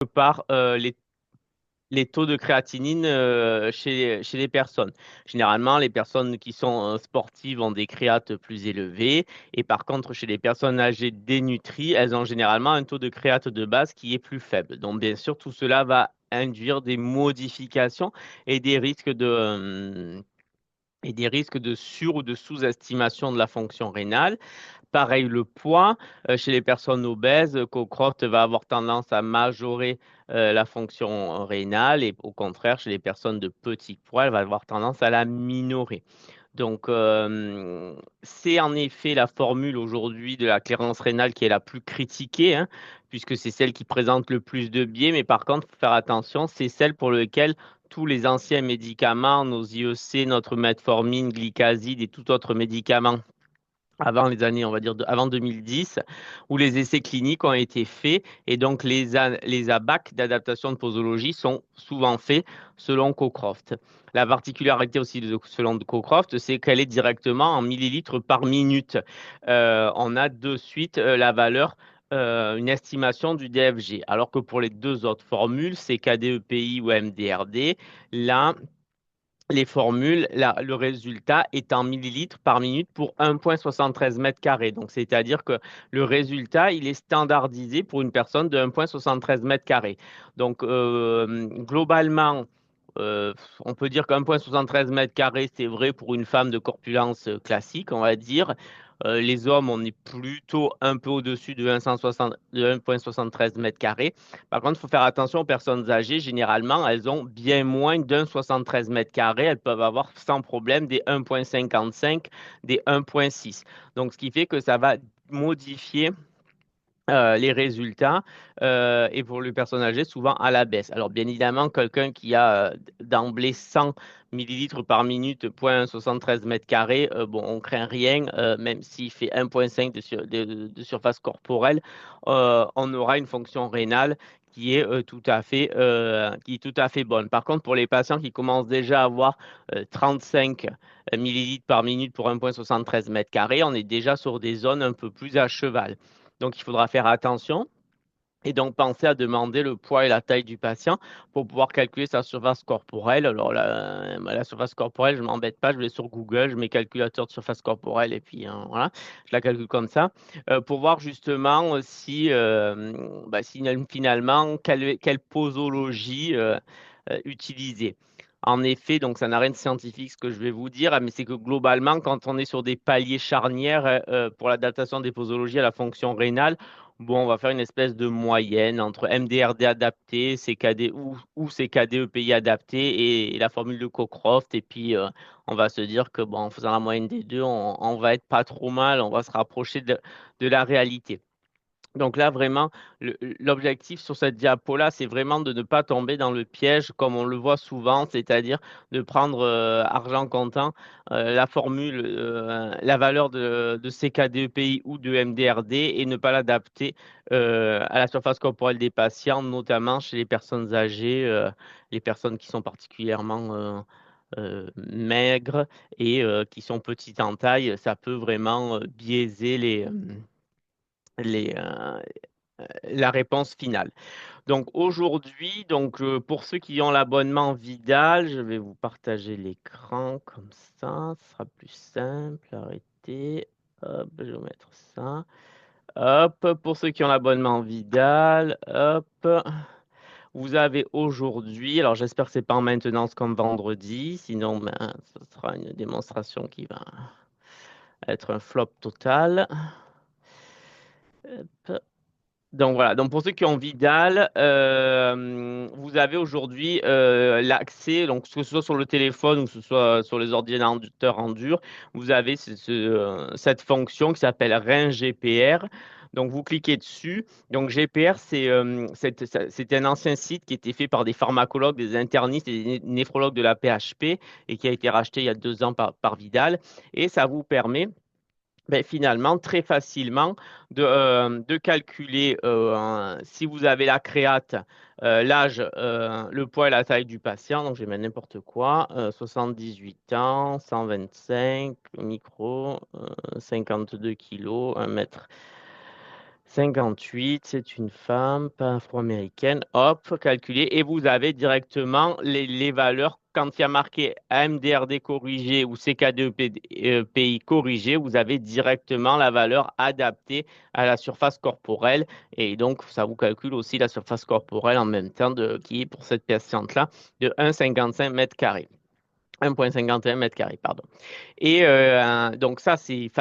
par les taux de créatinine chez les personnes. Généralement, les personnes qui sont sportives ont des créates plus élevés et par contre, chez les personnes âgées dénutries, elles ont généralement un taux de créate de base qui est plus faible. Donc, bien sûr, tout cela va induire des modifications et des risques de sur- ou de sous-estimation de la fonction rénale. Pareil, le poids, chez les personnes obèses, Cocroft va avoir tendance à majorer la fonction rénale et au contraire, chez les personnes de petit poids, elle va avoir tendance à la minorer. Donc, c'est en effet la formule aujourd'hui de la clairance rénale qui est la plus critiquée, hein, puisque c'est celle qui présente le plus de biais. Mais par contre, il faut faire attention, c'est celle pour laquelle tous les anciens médicaments, nos IEC, notre metformine, glycazide et tout autre médicament avant les années, on va dire, avant 2010, où les essais cliniques ont été faits et donc les ABAC d'adaptation de posologie sont souvent faits selon Cocroft. La particularité aussi selon Cocroft, c'est qu'elle est directement en millilitres par minute. On a de suite la valeur, une estimation du DFG, alors que pour les deux autres formules, c'est KDEPI ou MDRD, là, les formules, le résultat est en millilitres par minute pour 1,73 mètres carrés. Donc, c'est-à-dire que le résultat, il est standardisé pour une personne de 1,73 mètres carrés. Donc, globalement, euh, on peut dire qu'1,73 mètres carrés, c'est vrai pour une femme de corpulence classique, on va dire. Les hommes, on est plutôt un peu au-dessus de 1,73 mètres carrés. Par contre, il faut faire attention aux personnes âgées. Généralement, elles ont bien moins d'un 73 mètres carrés. Elles peuvent avoir sans problème des 1,55, des 1,6. Donc, ce qui fait que ça va modifier les résultats et pour les personnes âgées, souvent à la baisse. Alors, bien évidemment, quelqu'un qui a d'emblée 100 millilitres par minute, 0,73 mètres carrés, bon, on craint rien, même s'il fait 1,5 de surface corporelle, on aura une fonction rénale qui est tout à fait bonne. Par contre, pour les patients qui commencent déjà à avoir 35 millilitres par minute pour 1,73 mètres carrés, on est déjà sur des zones un peu plus à cheval. Donc, il faudra faire attention et donc penser à demander le poids et la taille du patient pour pouvoir calculer sa surface corporelle. Alors, la surface corporelle, je ne m'embête pas, je vais sur Google, je mets calculateur de surface corporelle et puis voilà, je la calcule comme ça pour voir justement si finalement, quelle posologie utiliser. En effet, donc ça n'a rien de scientifique ce que je vais vous dire, mais c'est que globalement, quand on est sur des paliers charnières pour l'adaptation des posologies à la fonction rénale, bon, on va faire une espèce de moyenne entre MDRD adapté, CKD ou CKD-EPI adapté et la formule de Cockcroft. Et puis, on va se dire que bon, en faisant la moyenne des deux, on va être pas trop mal, on va se rapprocher de la réalité. Donc là, vraiment, l'objectif sur cette diapo-là, c'est vraiment de ne pas tomber dans le piège comme on le voit souvent, c'est-à-dire de prendre argent comptant, la formule, la valeur de CKD-EPI ou de MDRD et ne pas l'adapter à la surface corporelle des patients, notamment chez les personnes âgées, les personnes qui sont particulièrement maigres et qui sont petites en taille. Ça peut vraiment biaiser les, euh, la réponse finale. Donc aujourd'hui, pour ceux qui ont l'abonnement Vidal, je vais vous partager l'écran comme ça, ce sera plus simple. Arrêtez. Hop, je vais mettre ça. Hop, pour ceux qui ont l'abonnement Vidal, hop. Vous avez aujourd'hui, alors j'espère que c'est pas en maintenance comme vendredi, sinon ben, ce sera une démonstration qui va être un flop total. Hop. Donc voilà, donc pour ceux qui ont Vidal, vous avez aujourd'hui l'accès, donc que ce soit sur le téléphone ou que ce soit sur les ordinateurs en dur, vous avez cette fonction qui s'appelle Rein GPR. Donc vous cliquez dessus. Donc GPR, c'est un ancien site qui a été fait par des pharmacologues, des internistes et des néphrologues de la PHP et qui a été racheté il y a 2 ans par Vidal. Et ça vous permet ben, finalement, très facilement, de calculer si vous avez la créate, l'âge, le poids et la taille du patient. Donc, je vais mettre n'importe quoi. 78 ans, 125 micros, 52 kilos, 1 mètre 58, c'est une femme, pas afro-américaine. Hop, calculé. Et vous avez directement les valeurs. Quand il y a marqué AMDRD corrigé ou CK2PI corrigé, vous avez directement la valeur adaptée à la surface corporelle. Et donc, ça vous calcule aussi la surface corporelle en même temps qui est pour cette patiente-là de 1,55 mètres carrés. 1,51 mètres carrés, pardon. Et donc ça, c'est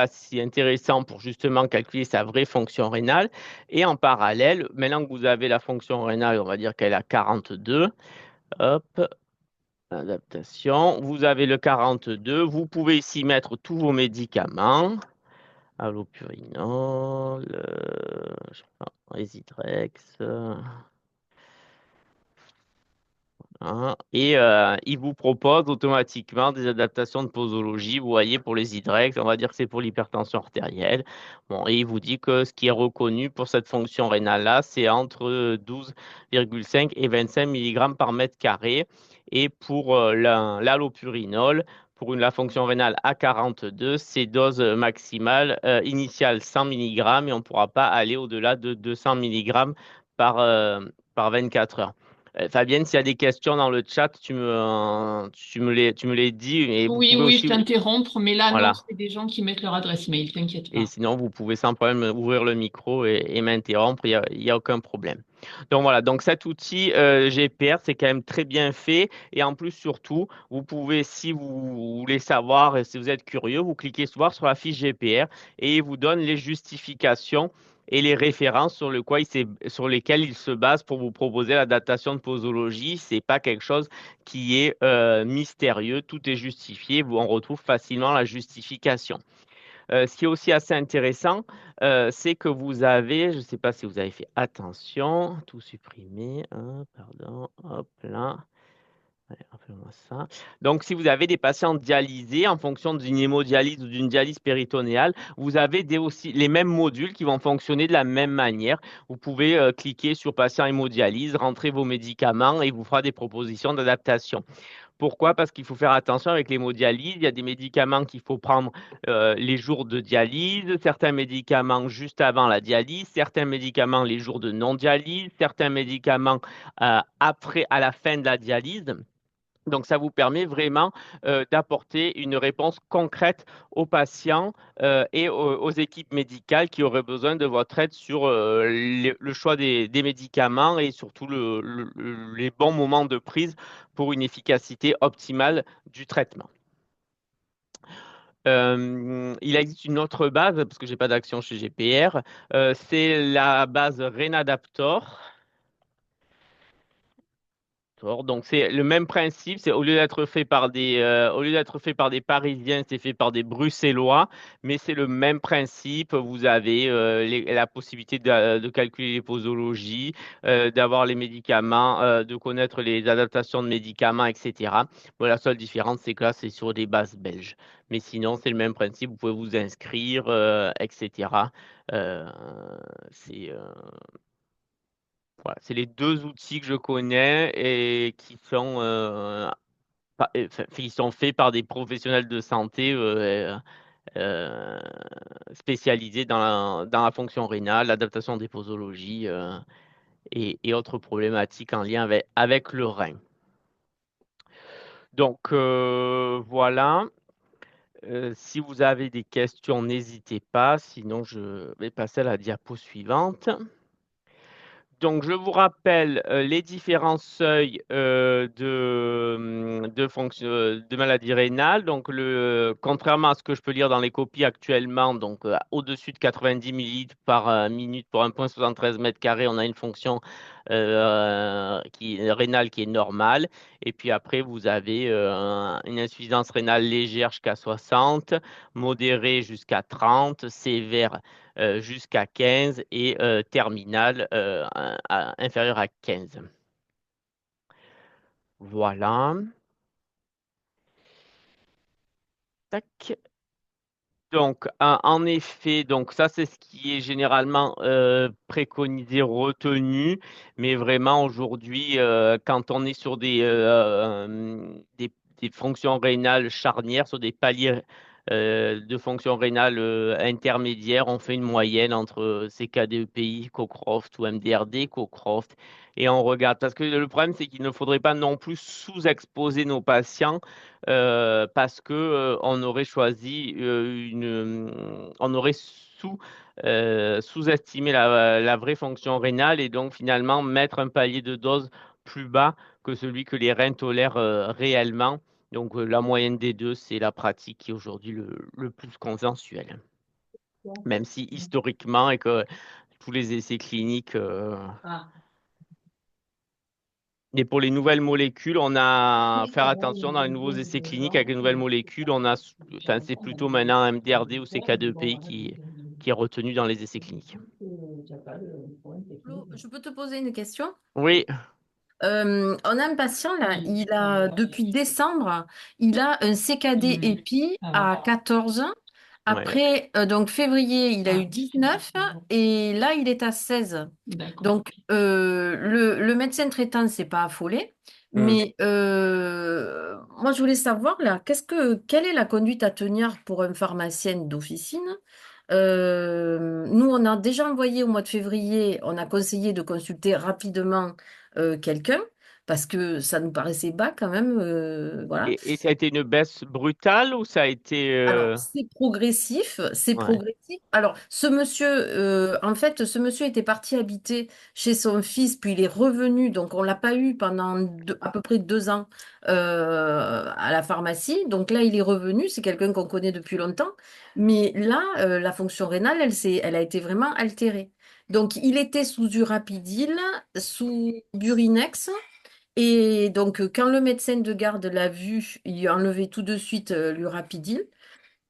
intéressant pour justement calculer sa vraie fonction rénale. Et en parallèle, maintenant que vous avez la fonction rénale, on va dire qu'elle a 42, hop, adaptation, vous avez le 42, vous pouvez ici mettre tous vos médicaments, allopurinol, je sais pas, Ezidrex, hein. Et il vous propose automatiquement des adaptations de posologie. Vous voyez, pour les Y, on va dire que c'est pour l'hypertension artérielle. Bon, et il vous dit que ce qui est reconnu pour cette fonction rénale-là, c'est entre 12,5 et 25 mg par mètre carré. Et pour l'allopurinol, pour la fonction rénale à 42, c'est dose maximale initiale 100 mg et on ne pourra pas aller au-delà de 200 mg par 24 heures. Fabienne, s'il y a des questions dans le chat, tu me les dis et vous Oui, pouvez oui, je aussi, t'interrompre, mais là, non, voilà. c'est des gens qui mettent leur adresse mail, t'inquiète Et pas. sinon, vous pouvez sans problème ouvrir le micro et m'interrompre, il y a aucun problème. Donc voilà, donc cet outil GPR, c'est quand même très bien fait. Et en plus, surtout, vous pouvez, si vous voulez savoir, et si vous êtes curieux, vous cliquez souvent sur la fiche GPR et il vous donne les justifications et les références sur lesquelles il se base pour vous proposer la datation de posologie. C'est pas quelque chose qui est mystérieux, tout est justifié. On retrouve facilement la justification. Ce qui est aussi assez intéressant, c'est que vous avez, je ne sais pas si vous avez fait attention, tout supprimer, hein, pardon, hop là. Allez, rappelez-moi ça. Donc, si vous avez des patients dialysés en fonction d'une hémodialyse ou d'une dialyse péritonéale, vous avez aussi les mêmes modules qui vont fonctionner de la même manière. Vous pouvez cliquer sur patient hémodialyse, rentrer vos médicaments et il vous fera des propositions d'adaptation. Pourquoi? Parce qu'il faut faire attention avec l'hémodialyse. Il y a des médicaments qu'il faut prendre les jours de dialyse, certains médicaments juste avant la dialyse, certains médicaments les jours de non-dialyse, certains médicaments après, à la fin de la dialyse. Donc, ça vous permet vraiment d'apporter une réponse concrète aux patients et aux équipes médicales qui auraient besoin de votre aide sur le choix des médicaments et surtout les bons moments de prise pour une efficacité optimale du traitement. Il existe une autre base, parce que je n'ai pas d'action chez GPR, c'est la base Renadaptor. Donc c'est le même principe, c'est au lieu d'être fait par des Parisiens, c'est fait par des Bruxellois, mais c'est le même principe. Vous avez la possibilité de calculer les posologies, d'avoir les médicaments, de connaître les adaptations de médicaments, etc. Bon, la seule différence, c'est que là, c'est sur des bases belges. Mais sinon, c'est le même principe. Vous pouvez vous inscrire, etc. Euh, c'est voilà, c'est les deux outils que je connais et qui sont faits par des professionnels de santé euh, spécialisés dans la fonction rénale, l'adaptation des posologies et autres problématiques en lien avec le rein. Donc voilà. Si vous avez des questions, n'hésitez pas. Sinon, je vais passer à la diapo suivante. Donc, je vous rappelle les différents seuils de maladie rénale. Donc, contrairement à ce que je peux lire dans les copies actuellement, donc au-dessus de 90 millilitres par minute pour 1,73 mètres carrés, on a une fonction rénale qui est normale. Et puis après, vous avez une insuffisance rénale légère jusqu'à 60, modérée jusqu'à 30, sévère jusqu'à 15 et terminale inférieure à 15. Voilà. Tac. Donc, en effet, donc ça, c'est ce qui est généralement préconisé, retenu, mais vraiment aujourd'hui, quand on est sur des fonctions rénales charnières, sur des paliers de fonction rénale intermédiaire. On fait une moyenne entre CKD-EPI, Cocroft ou MDRD, Cocroft, et on regarde. Parce que le problème, c'est qu'il ne faudrait pas non plus sous-exposer nos patients parce que on aurait choisi on aurait sous-estimer la vraie fonction rénale et donc finalement mettre un palier de dose plus bas que celui que les reins tolèrent réellement. Donc la moyenne des deux, c'est la pratique qui est aujourd'hui le plus consensuelle. Même si historiquement et que tous les essais cliniques et pour les nouvelles molécules, on a à faire attention dans les nouveaux essais cliniques avec les nouvelles molécules, enfin, c'est plutôt maintenant MDRD ou CK2PI qui est retenu dans les essais cliniques. Flo, je peux te poser une question? Oui, On a un patient là, il a depuis décembre, il a un CKD épi à 14. ouais. Après, donc février, il a eu 19 et là, il est à 16. D'accord. Donc, le médecin traitant ne s'est pas affolé, Hmm. mais moi, je voulais savoir là, quelle est la conduite à tenir pour un pharmacien d'officine? Nous, on a déjà envoyé au mois de février, on a conseillé de consulter rapidement quelqu'un parce que ça nous paraissait bas quand même, voilà. Et ça a été une baisse brutale ou ça a été Alors, c'est progressif, c'est ouais. progressif. Alors, ce monsieur, en fait, ce monsieur était parti habiter chez son fils, puis il est revenu, donc on l'a pas eu pendant à peu près 2 ans à la pharmacie. Donc là, il est revenu, c'est quelqu'un qu'on connaît depuis longtemps. Mais là, la fonction rénale, elle a été vraiment altérée. Donc, il était sous Urapidil, sous Burinex. Et donc, quand le médecin de garde l'a vu, il a enlevé tout de suite l'Urapidil.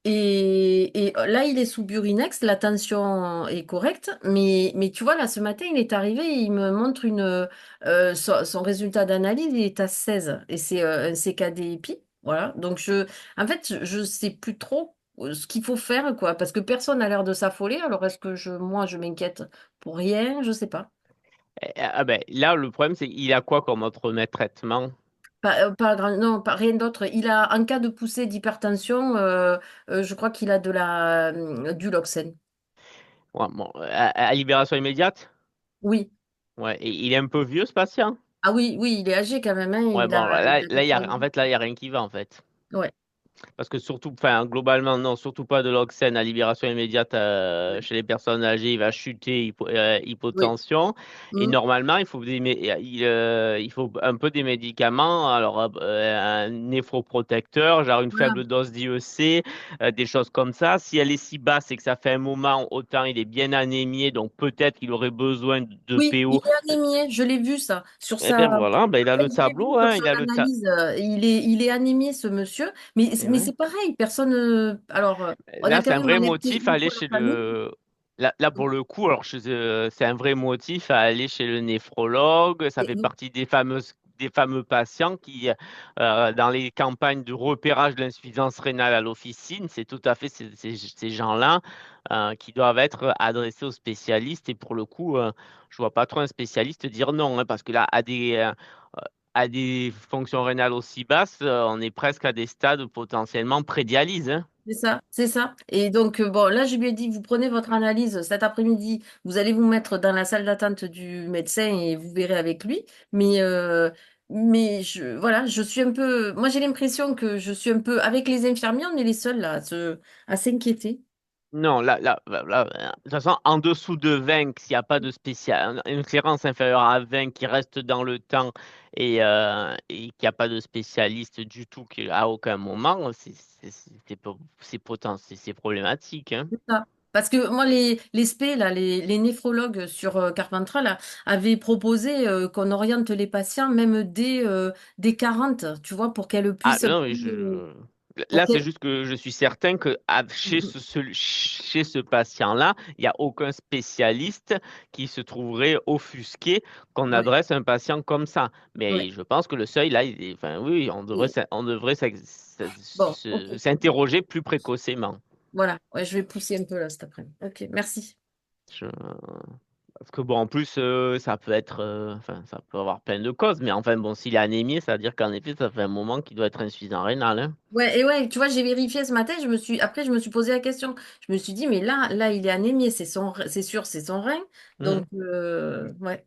Et là, il est sous Burinex, la tension est correcte, mais tu vois, là, ce matin, il est arrivé, il me montre son résultat d'analyse, il est à 16, et c'est un CKD-EPI, voilà. Donc, en fait, je sais plus trop ce qu'il faut faire, quoi, parce que personne n'a l'air de s'affoler, alors est-ce que moi, je m'inquiète pour rien, je sais pas. Ah ben, là, le problème, c'est qu'il a quoi comme autre traitement? Non, pas rien d'autre. Il a, en cas de poussée d'hypertension, je crois qu'il a du Loxène. Ouais, bon, à libération immédiate? Oui. Ouais, et il est un peu vieux, ce patient? Ah oui, oui, il est âgé quand même, hein. Ouais, bon, Il là, a en fait, là, il y a rien qui va, en fait. Ouais. Parce que surtout, enfin, globalement, non, surtout pas de l'oxène à libération immédiate chez les personnes âgées, il va chuter Oui. hypotension. Et Hmm. normalement, il faut un peu des médicaments, alors un néphroprotecteur, genre une Voilà. faible dose d'IEC, des choses comme ça. Si elle est si basse et que ça fait un moment, autant il est bien anémié, donc peut-être qu'il aurait besoin de Oui, il PO. est anémié, je l'ai vu ça. Sur Eh sa... bien voilà, ben, il a le Je l'ai vu tableau, sur hein, son il a le tableau. analyse. Il est anémié, ce monsieur. Mais c'est pareil, personne. Alors, on a Là, quand c'est un même vrai alerté motif à une aller fois la chez famille. le. Là, pour le coup, alors c'est un vrai motif à aller chez le néphrologue. Ça Et- fait partie des fameux patients qui, dans les campagnes de repérage de l'insuffisance rénale à l'officine, c'est tout à fait ces gens-là qui doivent être adressés aux spécialistes. Et pour le coup, je vois pas trop un spécialiste dire non, hein, parce que là, à des fonctions rénales aussi basses, on est presque à des stades potentiellement pré-dialyse, hein. C'est ça, c'est ça. Et donc, bon, là, je lui ai dit, vous prenez votre analyse cet après-midi, vous allez vous mettre dans la salle d'attente du médecin et vous verrez avec lui. Mais, voilà, je suis un peu, moi, j'ai l'impression que je suis un peu, avec les infirmiers, on est les seuls là, à s'inquiéter. Non, de toute façon, en dessous de 20, s'il n'y a pas de spécial, une clearance inférieure à 20 qui reste dans le temps et qu'il n'y a pas de spécialiste du tout à aucun moment, c'est problématique, hein. C'est ça. Parce que moi, les spé, là, les néphrologues sur Carpentras, là, avaient proposé qu'on oriente les patients même dès 40, tu vois, pour qu'elles Ah puissent non, pour là, c'est qu'elles- juste que je suis certain que chez ce patient-là, il n'y a aucun spécialiste qui se trouverait offusqué qu'on Ouais, adresse un patient comme ça. Mais ouais. je pense que le seuil, là, enfin, oui, Et- on devrait Bon, ok. s'interroger plus précocement. Voilà. Ouais, je vais pousser un peu là cet après-midi. Ok, merci. Je- Parce que bon, en plus, ça peut être, enfin, ça peut avoir plein de causes, mais enfin, bon, s'il est anémié, ça veut dire qu'en effet, ça fait un moment qu'il doit être insuffisant rénal, hein. Ouais, et ouais, tu vois, j'ai vérifié ce matin, après, je me suis posé la question. Je me suis dit, mais là, il est anémié, c'est sûr, c'est son rein. Donc, Mm. ouais.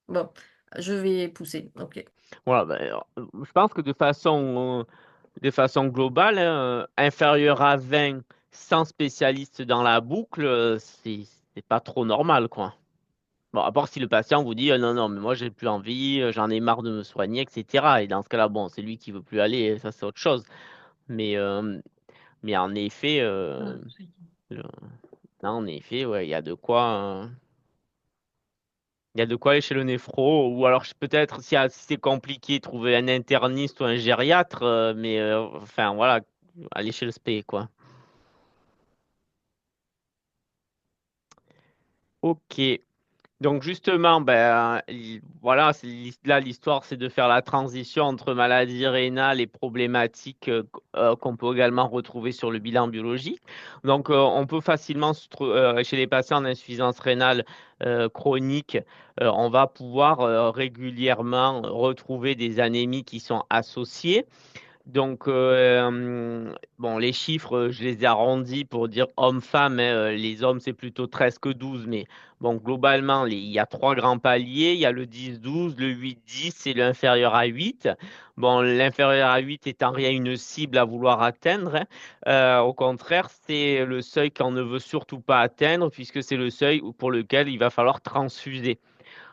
Bon, je vais pousser. Ok. Voilà, ben, je pense que de façon globale, hein, inférieur à 20 sans spécialiste dans la boucle, c'est pas trop normal, quoi. Bon, à part si le patient vous dit non, non, mais moi j'ai plus envie, j'en ai marre de me soigner, etc. Et dans ce cas-là, bon, c'est lui qui veut plus aller, et ça c'est autre chose. Mais, euh, mais en effet, Ah, ça y est. le- non, en effet, ouais, il y a de quoi aller chez le néphro, ou alors peut-être si c'est compliqué, trouver un interniste ou un gériatre, mais enfin voilà, aller chez le spé, quoi. Ok. Donc justement, ben, voilà, là l'histoire c'est de faire la transition entre maladie rénale et problématiques qu'on peut également retrouver sur le bilan biologique. Donc on peut facilement, chez les patients d'insuffisance rénale chronique, on va pouvoir régulièrement retrouver des anémies qui sont associées. Donc, bon, les chiffres, je les ai arrondis pour dire homme-femme, hein. Les hommes, c'est plutôt 13 que 12. Mais bon, globalement, il y a trois grands paliers. Il y a le 10-12, le 8-10 et l'inférieur à 8. Bon, l'inférieur à 8 étant rien une cible à vouloir atteindre, hein. Au contraire, c'est le seuil qu'on ne veut surtout pas atteindre puisque c'est le seuil pour lequel il va falloir transfuser.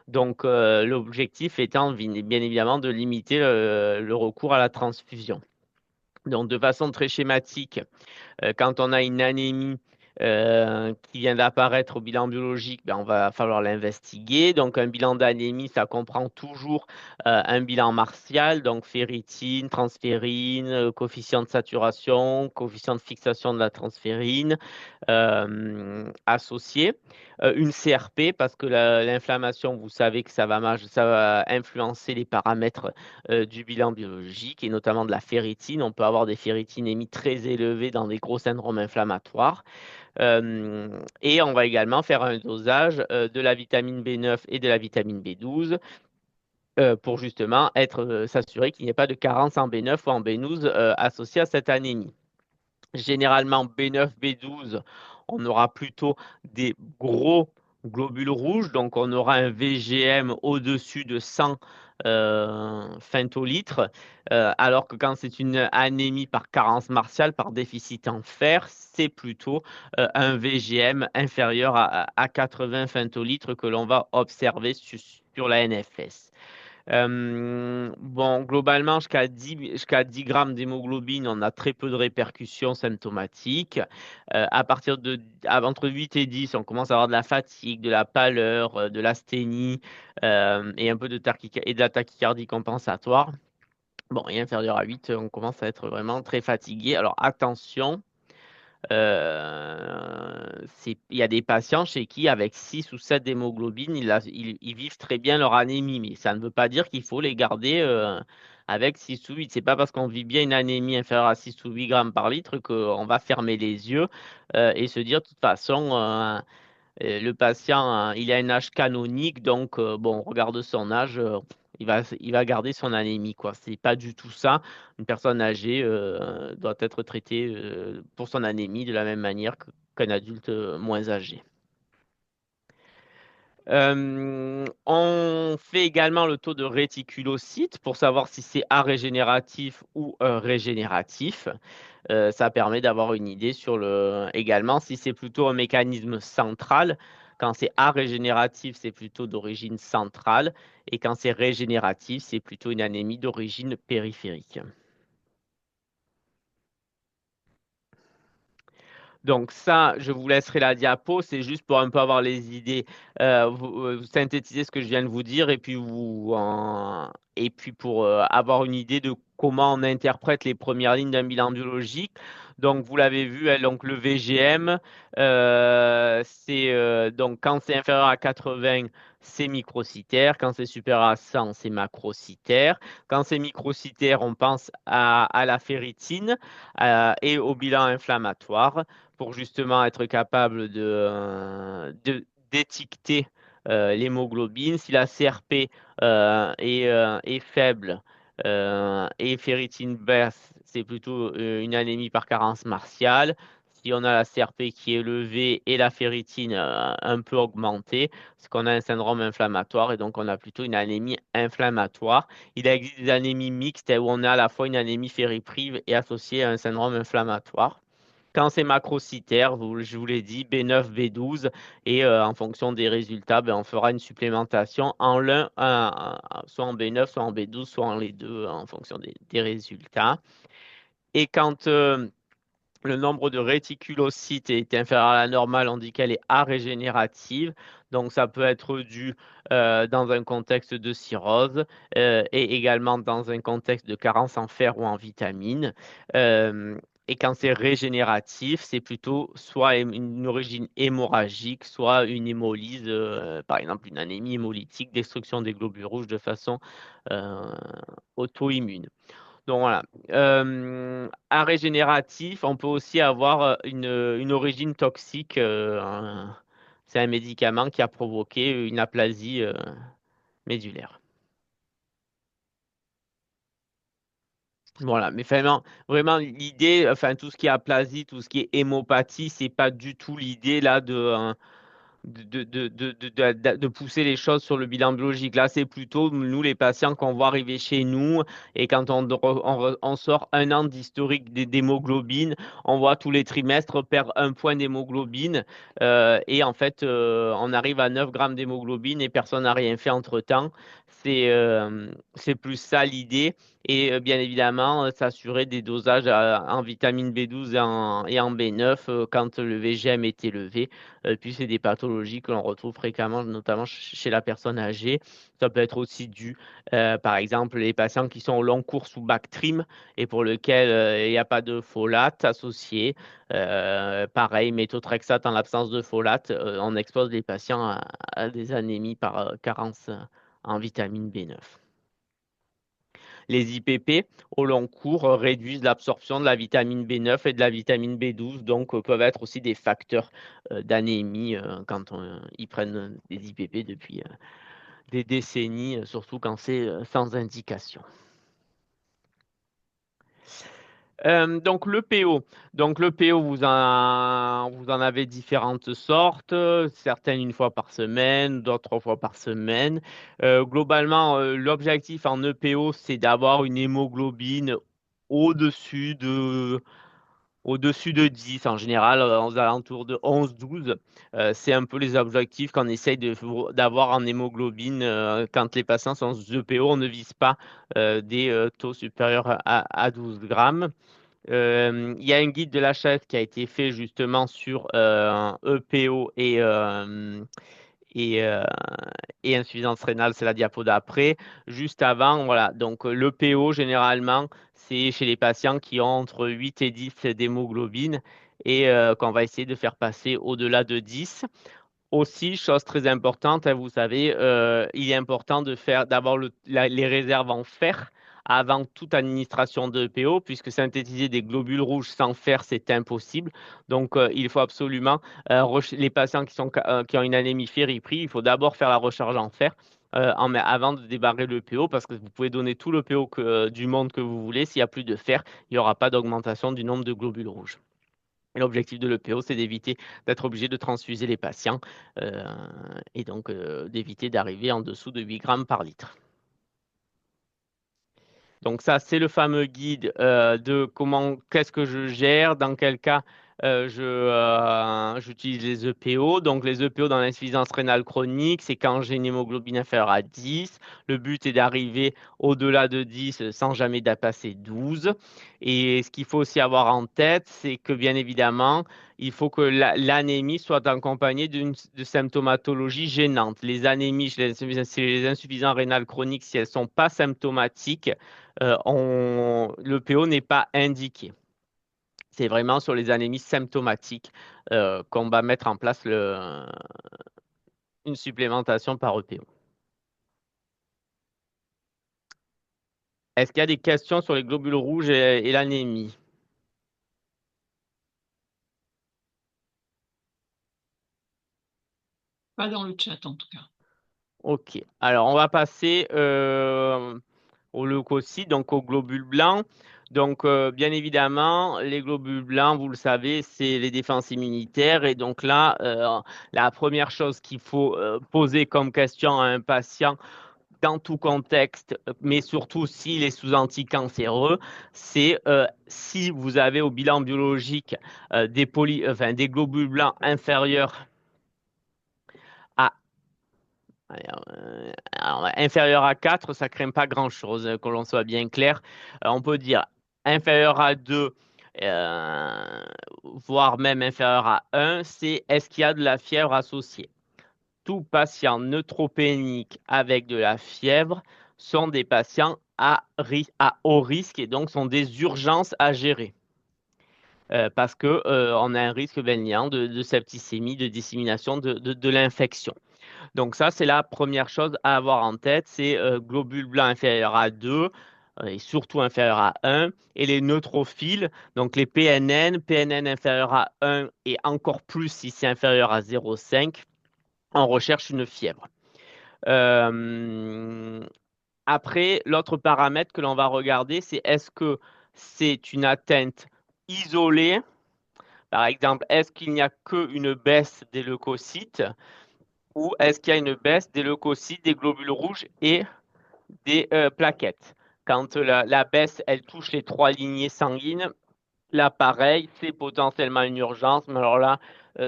Donc, l'objectif étant bien évidemment de limiter le recours à la transfusion. Donc, de façon très schématique, quand on a une anémie qui vient d'apparaître au bilan biologique, ben, on va falloir l'investiguer. Donc, un bilan d'anémie, ça comprend toujours un bilan martial, donc ferritine, transférine, coefficient de saturation, coefficient de fixation de la transférine associé. Une CRP, parce que l'inflammation, vous savez que ça va influencer les paramètres du bilan biologique et notamment de la ferritine. On peut avoir des ferritinémies très élevées dans des gros syndromes inflammatoires. Et on va également faire un dosage de la vitamine B9 et de la vitamine B12 pour justement s'assurer qu'il n'y ait pas de carence en B9 ou en B12 associée à cette anémie. Généralement, B9, B12, on aura plutôt des gros globules rouges, donc on aura un VGM au-dessus de 100 femtolitres, alors que quand c'est une anémie par carence martiale, par déficit en fer, c'est plutôt un VGM inférieur à 80 femtolitres que l'on va observer sur la NFS. Bon, globalement, jusqu'à 10 grammes d'hémoglobine, on a très peu de répercussions symptomatiques. À partir entre 8 et 10, on commence à avoir de la fatigue, de la pâleur, de l'asthénie et un peu et de la tachycardie compensatoire. Bon, et inférieur à 8, on commence à être vraiment très fatigué. Alors attention, il y a des patients chez qui, avec 6 ou 7 d'hémoglobine, ils vivent très bien leur anémie, mais ça ne veut pas dire qu'il faut les garder avec 6 ou 8. C'est pas parce qu'on vit bien une anémie inférieure à 6 ou 8 grammes par litre qu'on va fermer les yeux et se dire, de toute façon, le patient, il a un âge canonique, donc bon, on regarde son âge, il va garder son anémie, quoi. C'est pas du tout ça. Une personne âgée doit être traitée pour son anémie de la même manière qu'un adulte moins âgé. On fait également le taux de réticulocytes pour savoir si c'est arégénératif ou régénératif. Ça permet d'avoir une idée sur également si c'est plutôt un mécanisme central. Quand c'est arégénératif, c'est plutôt d'origine centrale. Et quand c'est régénératif, c'est plutôt une anémie d'origine périphérique. Donc ça, je vous laisserai la diapo, c'est juste pour un peu avoir les idées, vous synthétiser ce que je viens de vous dire et puis et puis pour avoir une idée de comment on interprète les premières lignes d'un bilan biologique. Donc vous l'avez vu, hein, donc le VGM, donc quand c'est inférieur à 80, c'est microcytaire, quand c'est supérieur à 100, c'est macrocytaire. Quand c'est microcytaire, on pense à la ferritine et au bilan inflammatoire pour justement être capable d'étiqueter l'hémoglobine. Si la CRP est faible et ferritine basse, c'est plutôt une anémie par carence martiale. Si on a la CRP qui est élevée et la ferritine un peu augmentée, c'est qu'on a un syndrome inflammatoire et donc on a plutôt une anémie inflammatoire. Il existe des anémies mixtes où on a à la fois une anémie fériprive et associée à un syndrome inflammatoire. Quand c'est macrocytaire, je vous l'ai dit, B9, B12, et en fonction des résultats, ben, on fera une supplémentation en soit en B9, soit en B12, soit en les deux, en fonction des résultats. Et quand le nombre de réticulocytes est inférieur à la normale, on dit qu'elle est arégénérative. Donc, ça peut être dû dans un contexte de cirrhose et également dans un contexte de carence en fer ou en vitamines. Euh, et quand c'est régénératif, c'est plutôt soit une origine hémorragique, soit une hémolyse, par exemple une anémie hémolytique, destruction des globules rouges de façon euh, auto-immune. Donc voilà. Un régénératif, on peut aussi avoir une origine toxique. C'est un médicament qui a provoqué une aplasie médulaire. Voilà, mais vraiment l'idée, enfin tout ce qui est aplasie, tout ce qui est hémopathie, c'est pas du tout l'idée là de pousser les choses sur le bilan biologique. Là, c'est plutôt nous, les patients, qu'on voit arriver chez nous et quand on sort un an d'historique d'hémoglobine, on voit tous les trimestres perdre un point d'hémoglobine et en fait, on arrive à 9 grammes d'hémoglobine et personne n'a rien fait entre-temps. C'est plus ça l'idée. Et bien évidemment, s'assurer des dosages en vitamine B12 et en B9 quand le VGM est élevé. Puis c'est des pathologies que l'on retrouve fréquemment, notamment chez la personne âgée. Ça peut être aussi dû, par exemple, les patients qui sont au long cours sous Bactrim et pour lesquels il n'y a pas de folate associé. Pareil, méthotrexate en l'absence de folate, on expose les patients à des anémies par carence en vitamine B9. Les IPP au long cours réduisent l'absorption de la vitamine B9 et de la vitamine B12, donc peuvent être aussi des facteurs d'anémie quand ils prennent des IPP depuis des décennies, surtout quand c'est sans indication. Donc le PO. Donc le PO, vous en avez différentes sortes, certaines une fois par semaine, d'autres 3 fois par semaine. Globalement, l'objectif en EPO, c'est d'avoir une hémoglobine au-dessus de, au-dessus de 10 en général, aux alentours de 11-12. C'est un peu les objectifs qu'on essaye d'avoir en hémoglobine quand les patients sont sous EPO. On ne vise pas des taux supérieurs à 12 grammes. Il y a un guide de la chaise qui a été fait justement sur EPO et, euh, et insuffisance rénale, c'est la diapo d'après. Juste avant, voilà, donc l'EPO généralement, c'est chez les patients qui ont entre 8 et 10 d'hémoglobine et qu'on va essayer de faire passer au-delà de 10. Aussi, chose très importante, hein, vous savez, il est important d'avoir les réserves en fer avant toute administration de EPO, puisque synthétiser des globules rouges sans fer, c'est impossible. Donc, il faut absolument, les patients qui ont une anémie fériprie, il faut d'abord faire la recharge en fer avant de débarrer le l'EPO, parce que vous pouvez donner tout l'EPO du monde que vous voulez. S'il n'y a plus de fer, il n'y aura pas d'augmentation du nombre de globules rouges. Et l'objectif de l'EPO, c'est d'éviter d'être obligé de transfuser les patients euh, et donc d'éviter d'arriver en dessous de 8 grammes par litre. Donc ça, c'est le fameux guide de qu'est-ce que je gère, dans quel cas j'utilise les EPO. Donc les EPO dans l'insuffisance rénale chronique, c'est quand j'ai une hémoglobine inférieure à 10. Le but est d'arriver au-delà de 10 sans jamais dépasser 12. Et ce qu'il faut aussi avoir en tête, c'est que bien évidemment, il faut que l'anémie soit accompagnée de symptomatologie gênante. Les anémies chez les insuffisants rénales chroniques, si elles ne sont pas symptomatiques, le PO n'est pas indiqué. C'est vraiment sur les anémies symptomatiques qu'on va mettre en place une supplémentation par EPO. Est-ce qu'il y a des questions sur les globules rouges et l'anémie? Pas dans le chat en tout cas. Ok, alors on va passer aux leucocytes, donc aux globules blancs. Donc, bien évidemment, les globules blancs, vous le savez, c'est les défenses immunitaires. Et donc là, la première chose qu'il faut poser comme question à un patient dans tout contexte, mais surtout s'il est sous anticancéreux, c'est si vous avez au bilan biologique des globules blancs inférieurs à inférieur à 4, ça craint pas grand-chose, que l'on soit bien clair. On peut dire inférieur à 2, euh, voire même inférieur à 1, c'est est-ce qu'il y a de la fièvre associée? Tout patient neutropénique avec de la fièvre sont des patients à haut risque et donc sont des urgences à gérer. Parce que on a un risque béniant de septicémie, de dissémination de l'infection. Donc ça, c'est la première chose à avoir en tête, c'est globules blancs inférieurs à 2 et surtout inférieurs à 1, et les neutrophiles, donc les PNN, PNN inférieur à 1 et encore plus si c'est inférieur à 0,5, on recherche une fièvre. Euh, Après, l'autre paramètre que l'on va regarder, c'est est-ce que c'est une atteinte isolée? Par exemple, est-ce qu'il n'y a qu'une baisse des leucocytes ou est-ce qu'il y a une baisse des leucocytes, des globules rouges et des plaquettes? Quand la baisse, elle touche les trois lignées sanguines, là, pareil, c'est potentiellement une urgence, mais alors là,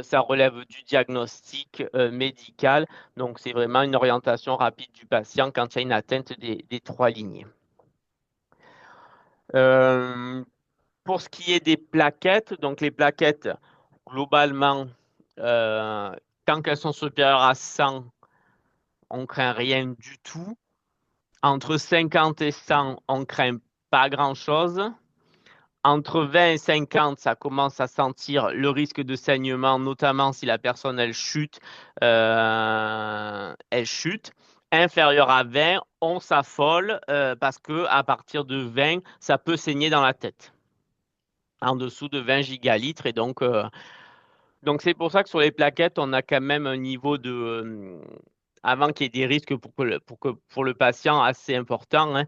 ça relève du diagnostic médical. Donc, c'est vraiment une orientation rapide du patient quand il y a une atteinte des trois lignées. Euh, pour ce qui est des plaquettes, donc les plaquettes, globalement, euh, tant qu'elles sont supérieures à 100, on craint rien du tout. Entre 50 et 100, on craint pas grand-chose. Entre 20 et 50, ça commence à sentir le risque de saignement, notamment si la personne elle chute. Inférieur à 20, on s'affole parce que à partir de 20, ça peut saigner dans la tête. En dessous de 20 gigalitres et donc c'est pour ça que sur les plaquettes, on a quand même un niveau avant qu'il y ait des risques pour le patient assez important, hein,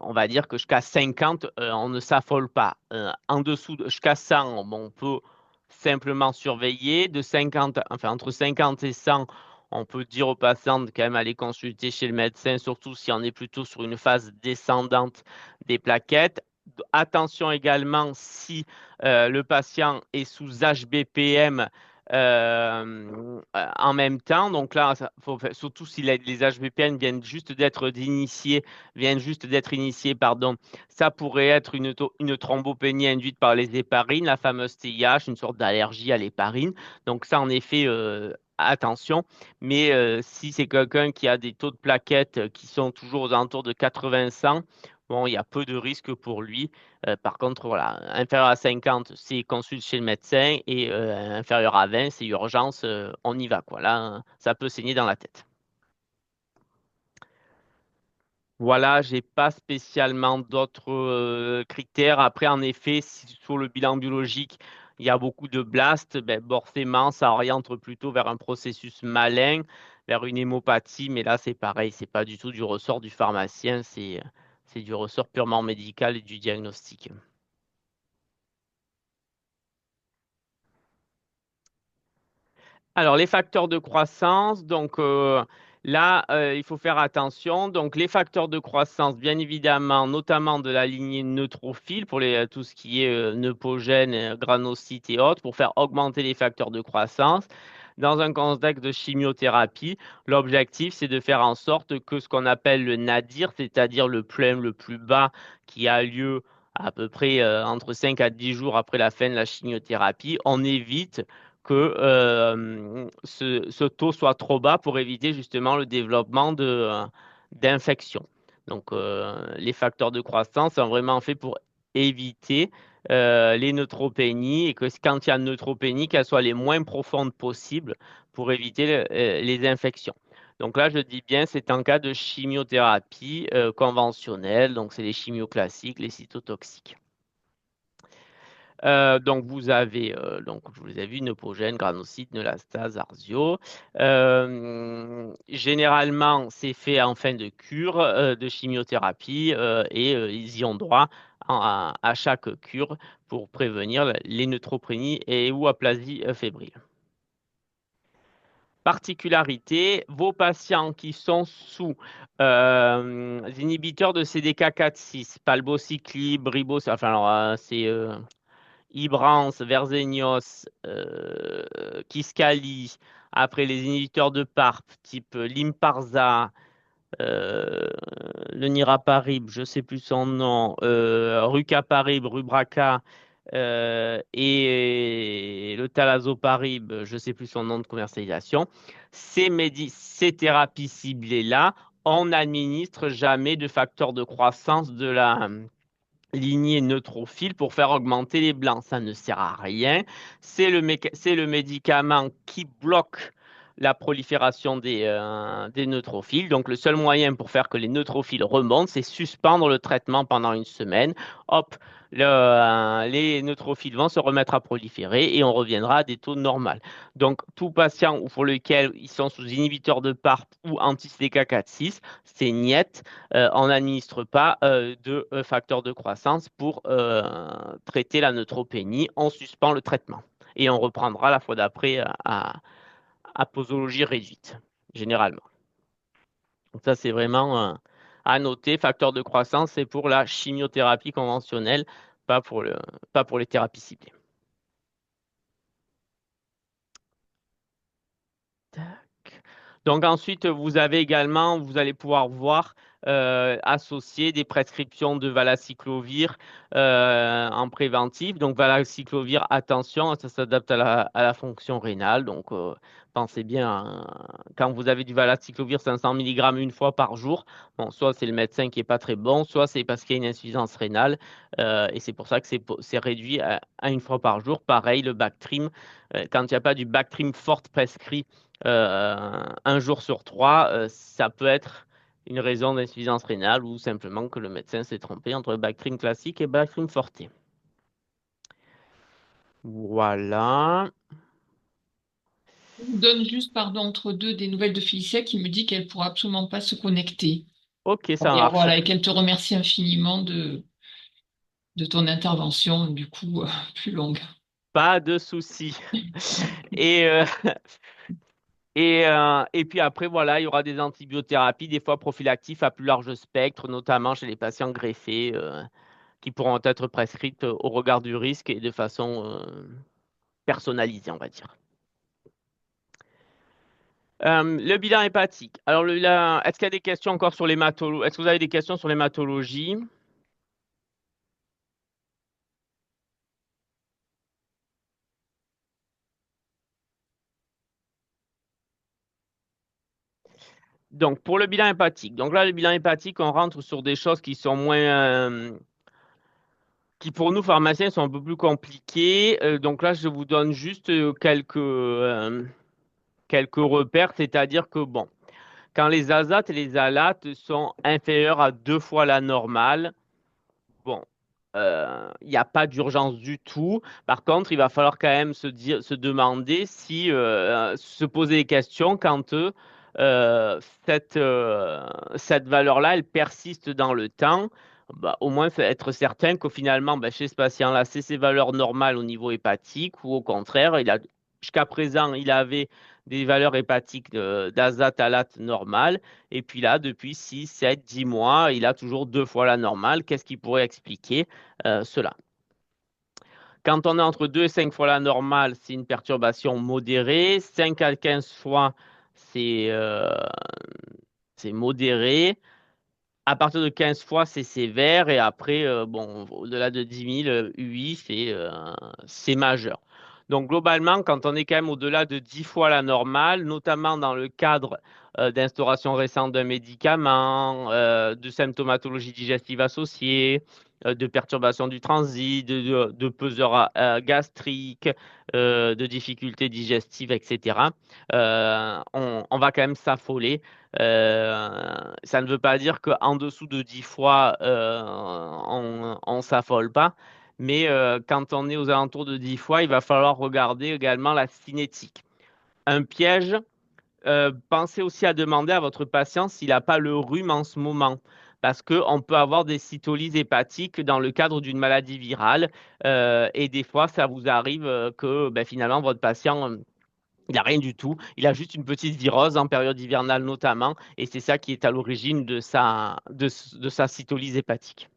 on va dire que jusqu'à 50, on ne s'affole pas. En dessous jusqu'à 100, bon, on peut simplement surveiller. De 50, enfin entre 50 et 100, on peut dire aux patients de quand même aller consulter chez le médecin, surtout si on est plutôt sur une phase descendante des plaquettes. Attention également si le patient est sous HBPM en même temps. Donc là, surtout si les HBPM viennent juste d'être initiés, pardon, ça pourrait être une thrombopénie induite par les héparines, la fameuse TIH, une sorte d'allergie à l'héparine. Donc ça, en effet, attention. Mais si c'est quelqu'un qui a des taux de plaquettes qui sont toujours aux alentours de 80-100, bon, il y a peu de risques pour lui. Par contre, voilà, inférieur à 50, c'est consulte chez le médecin et inférieur à 20, c'est urgence, on y va, quoi. Là, ça peut saigner dans la tête. Voilà, j'ai pas spécialement d'autres critères. Après, en effet, si sur le bilan biologique, il y a beaucoup de blasts, ben, forcément, ça oriente plutôt vers un processus malin, vers une hémopathie. Mais là, c'est pareil, c'est pas du tout du ressort du pharmacien, c'est du ressort purement médical et du diagnostic. Alors, les facteurs de croissance, donc là, il faut faire attention. Donc, les facteurs de croissance, bien évidemment, notamment de la lignée neutrophile pour tout ce qui est neupogène, granulocytes et autres, pour faire augmenter les facteurs de croissance. Dans un contexte de chimiothérapie, l'objectif, c'est de faire en sorte que ce qu'on appelle le nadir, c'est-à-dire le problème le plus bas qui a lieu à peu près entre 5 à 10 jours après la fin de la chimiothérapie, on évite que ce taux soit trop bas pour éviter justement le développement d'infections. Donc, les facteurs de croissance sont vraiment faits pour éviter les neutropénies et que quand il y a une neutropénie, qu'elles soient les moins profondes possibles pour éviter les infections. Donc là, je dis bien, c'est en cas de chimiothérapie conventionnelle, donc c'est les chimios classiques, les cytotoxiques. Donc, vous avez, donc, je vous ai vu, Neupogène, Granosite, Neulasta, Zarzio. Généralement, c'est fait en fin de cure de chimiothérapie et ils y ont droit à chaque cure pour prévenir les neutropénies et ou aplasie fébrile. Particularité, vos patients qui sont sous inhibiteurs de CDK4/6, palbociclib, ribociclib, enfin alors c'est Ibrance, Verzenio, Kisqali, après les inhibiteurs de PARP, type Lynparza, euh, le niraparib, je ne sais plus son nom, rucaparib, Rubraca, et le talazoparib, je ne sais plus son nom de commercialisation. Ces thérapies ciblées-là, on n'administre jamais de facteur de croissance de la lignée neutrophile pour faire augmenter les blancs. Ça ne sert à rien. C'est le médicament qui bloque la prolifération des neutrophiles. Donc, le seul moyen pour faire que les neutrophiles remontent, c'est suspendre le traitement pendant une semaine. Hop, les neutrophiles vont se remettre à proliférer et on reviendra à des taux normaux. Donc, tout patient ou pour lequel ils sont sous inhibiteur de PARP ou anti-CDK4/6, c'est niet, on n'administre pas de facteur de croissance pour traiter la neutropénie. On suspend le traitement et on reprendra la fois d'après à posologie réduite, généralement. Donc ça, c'est vraiment à noter. Facteur de croissance, c'est pour la chimiothérapie conventionnelle, pas pour les thérapies ciblées. Tac. Donc ensuite, vous avez également, vous allez pouvoir voir associer des prescriptions de valacyclovir en préventif. Donc valacyclovir, attention, ça s'adapte à la fonction rénale. Donc pensez bien, quand vous avez du valacyclovir 500 mg une fois par jour, bon, soit c'est le médecin qui est pas très bon, soit c'est parce qu'il y a une insuffisance rénale et c'est pour ça que c'est réduit à une fois par jour. Pareil, le Bactrim, quand il n'y a pas du Bactrim fort prescrit un jour sur trois, ça peut être une raison d'insuffisance rénale ou simplement que le médecin s'est trompé entre Bactrim classique et Bactrim forte. Voilà. Je vous donne juste, pardon, entre deux des nouvelles de Félicia qui me dit qu'elle pourra absolument pas se connecter. Ok, ça Et marche. voilà, et qu'elle te remercie infiniment de ton intervention, du coup, plus longue. Pas de souci. Et, et puis après, voilà, il y aura des antibiothérapies, des fois prophylactiques à plus large spectre, notamment chez les patients greffés, qui pourront être prescrites au regard du risque et de façon personnalisée, on va dire. Le bilan hépatique. Alors, est-ce qu'il y a des questions encore sur l'hématologie? Est-ce que vous avez des questions sur l'hématologie? Donc, pour le bilan hépatique. Donc là, le bilan hépatique, on rentre sur des choses qui sont moins, qui pour nous, pharmaciens, sont un peu plus compliquées. Donc là, je vous donne juste quelques repères, c'est-à-dire que, bon, quand les azates et les alates sont inférieurs à 2 fois la normale, bon, il n'y a pas d'urgence du tout. Par contre, il va falloir quand même se demander si, se poser des questions quand euh, cette, euh, cette valeur-là, elle persiste dans le temps. Bah, au moins être certain qu'au finalement, bah, chez ce patient-là, c'est ses valeurs normales au niveau hépatique ou au contraire, jusqu'à présent, il avait des valeurs hépatiques d'azatalate normales. Et puis là, depuis 6, 7, 10 mois, il a toujours 2 fois la normale. Qu'est-ce qui pourrait expliquer cela? Quand on est entre 2 et 5 fois la normale, c'est une perturbation modérée. 5 à 15 fois, c'est c'est modéré. À partir de 15 fois, c'est sévère. Et après, bon, au-delà de 10 000 UI, c'est majeur. Donc, globalement, quand on est quand même au-delà de 10 fois la normale, notamment dans le cadre d'instauration récente d'un médicament, de symptomatologie digestive associée, de perturbation du transit, de peseur gastrique, de difficultés digestives, etc., on va quand même s'affoler. Ça ne veut pas dire qu'en dessous de 10 fois, on s'affole pas, Mais quand on est aux alentours de 10 fois, il va falloir regarder également la cinétique. Un piège, pensez aussi à demander à votre patient s'il n'a pas le rhume en ce moment. Parce qu'on peut avoir des cytolyses hépatiques dans le cadre d'une maladie virale. Et des fois, ça vous arrive que ben, finalement, votre patient, il n'a rien du tout. Il a juste une petite virose en période hivernale notamment. Et c'est ça qui est à l'origine de sa cytolyse hépatique.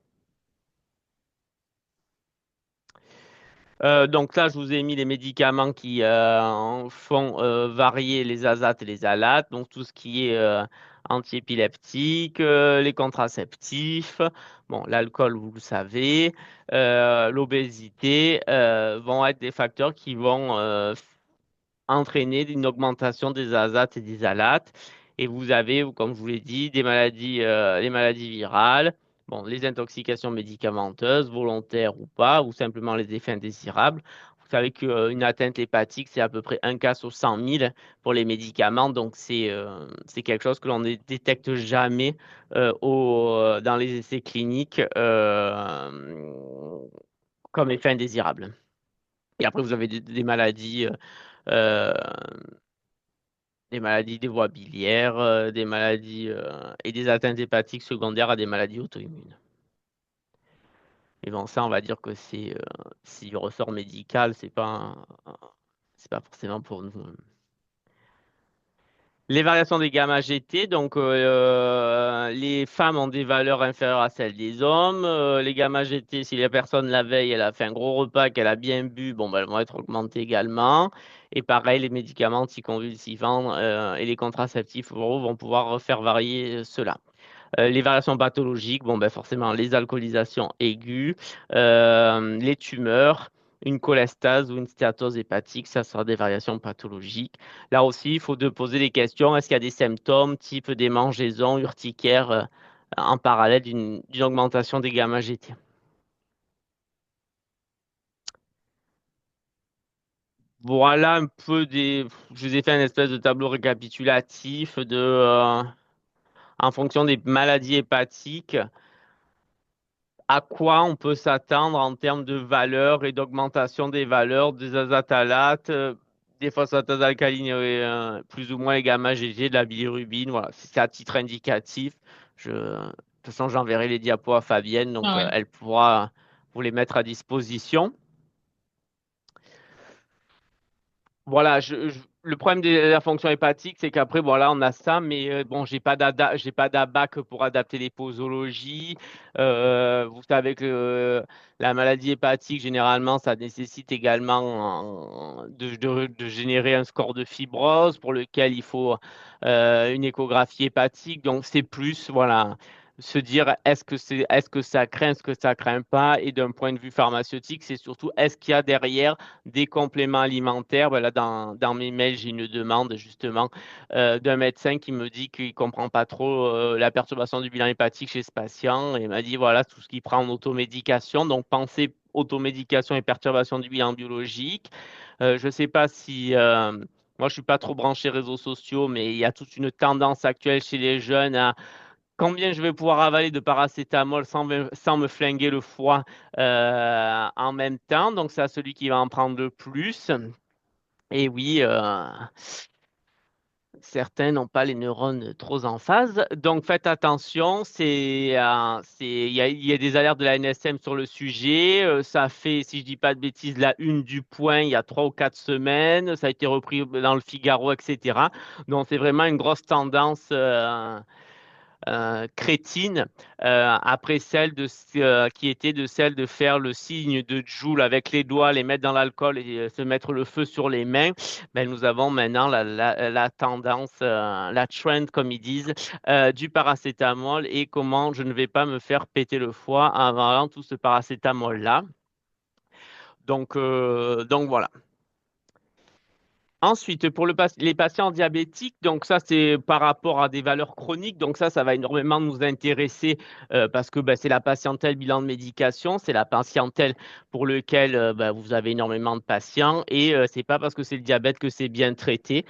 Donc là, je vous ai mis les médicaments qui font varier les azates et les alates, donc tout ce qui est antiépileptique, les contraceptifs, bon, l'alcool, vous le savez, l'obésité vont être des facteurs qui vont entraîner une augmentation des azates et des alates. Et vous avez, comme je vous l'ai dit, les maladies virales, bon, les intoxications médicamenteuses, volontaires ou pas, ou simplement les effets indésirables. Vous savez qu'une atteinte hépatique, c'est à peu près un cas sur 100 000 pour les médicaments. Donc, c'est quelque chose que l'on ne détecte jamais dans les essais cliniques comme effet indésirable. Et après, vous avez des maladies euh, des maladies des voies biliaires, des maladies et des atteintes hépatiques secondaires à des maladies auto-immunes. Mais bon, ça, on va dire que si le ressort médical, c'est pas forcément pour nous. Les variations des gamma GT, donc les femmes ont des valeurs inférieures à celles des hommes. Les gamma GT, si la personne la veille, elle a fait un gros repas, qu'elle a bien bu, bon, ben, elles vont être augmentées également. Et pareil, les médicaments anticonvulsivants et les contraceptifs oraux vont pouvoir faire varier cela. Les variations pathologiques, bon, ben forcément, les alcoolisations aiguës, les tumeurs, une cholestase ou une stéatose hépatique, ça sera des variations pathologiques. Là aussi, il faut de poser des questions. Est-ce qu'il y a des symptômes type démangeaisons, urticaire, en parallèle d'une augmentation des gamma GT? Voilà un peu je vous ai fait un espèce de tableau récapitulatif en fonction des maladies hépatiques. À quoi on peut s'attendre en termes de valeur et d'augmentation des valeurs des azatalates, des phosphates alcalines, plus ou moins les gamma-GG, de la bilirubine. Voilà, si c'est à titre indicatif. De toute façon, j'enverrai les diapos à Fabienne, donc Ah ouais. elle pourra vous les mettre à disposition. Voilà, le problème de la fonction hépatique, c'est qu'après, voilà, on a ça, mais bon, j'ai pas d'abac pour adapter les posologies. Vous savez que la maladie hépatique, généralement, ça nécessite également de générer un score de fibrose pour lequel il faut une échographie hépatique. Donc, c'est plus, voilà, se dire est-ce que ça craint, est-ce que ça craint pas, et d'un point de vue pharmaceutique, c'est surtout est-ce qu'il y a derrière des compléments alimentaires. Ben là, dans mes mails, j'ai une demande justement d'un médecin qui me dit qu'il ne comprend pas trop la perturbation du bilan hépatique chez ce patient. Et il m'a dit, voilà, tout ce qu'il prend en automédication. Donc, pensez automédication et perturbation du bilan biologique. Je ne sais pas si... moi, je suis pas trop branché réseaux sociaux, mais il y a toute une tendance actuelle chez les jeunes à combien je vais pouvoir avaler de paracétamol sans me flinguer le foie en même temps. Donc, c'est à celui qui va en prendre le plus. Et oui, certains n'ont pas les neurones trop en phase. Donc, faites attention. Il y a des alertes de la NSM sur le sujet. Ça fait, si je dis pas de bêtises, la une du Point il y a 3 ou 4 semaines. Ça a été repris dans le Figaro, etc. Donc, c'est vraiment une grosse tendance. Crétine après qui était de celle de faire le signe de Joule avec les doigts, les mettre dans l'alcool et se mettre le feu sur les mains. Ben, nous avons maintenant la tendance, la trend comme ils disent, du paracétamol et comment je ne vais pas me faire péter le foie en avalant tout ce paracétamol-là. Donc voilà. Ensuite, pour les patients diabétiques, donc ça, c'est par rapport à des valeurs chroniques. Donc ça va énormément nous intéresser parce que c'est la patientèle bilan de médication, c'est la patientèle pour lequel vous avez énormément de patients et c'est pas parce que c'est le diabète que c'est bien traité.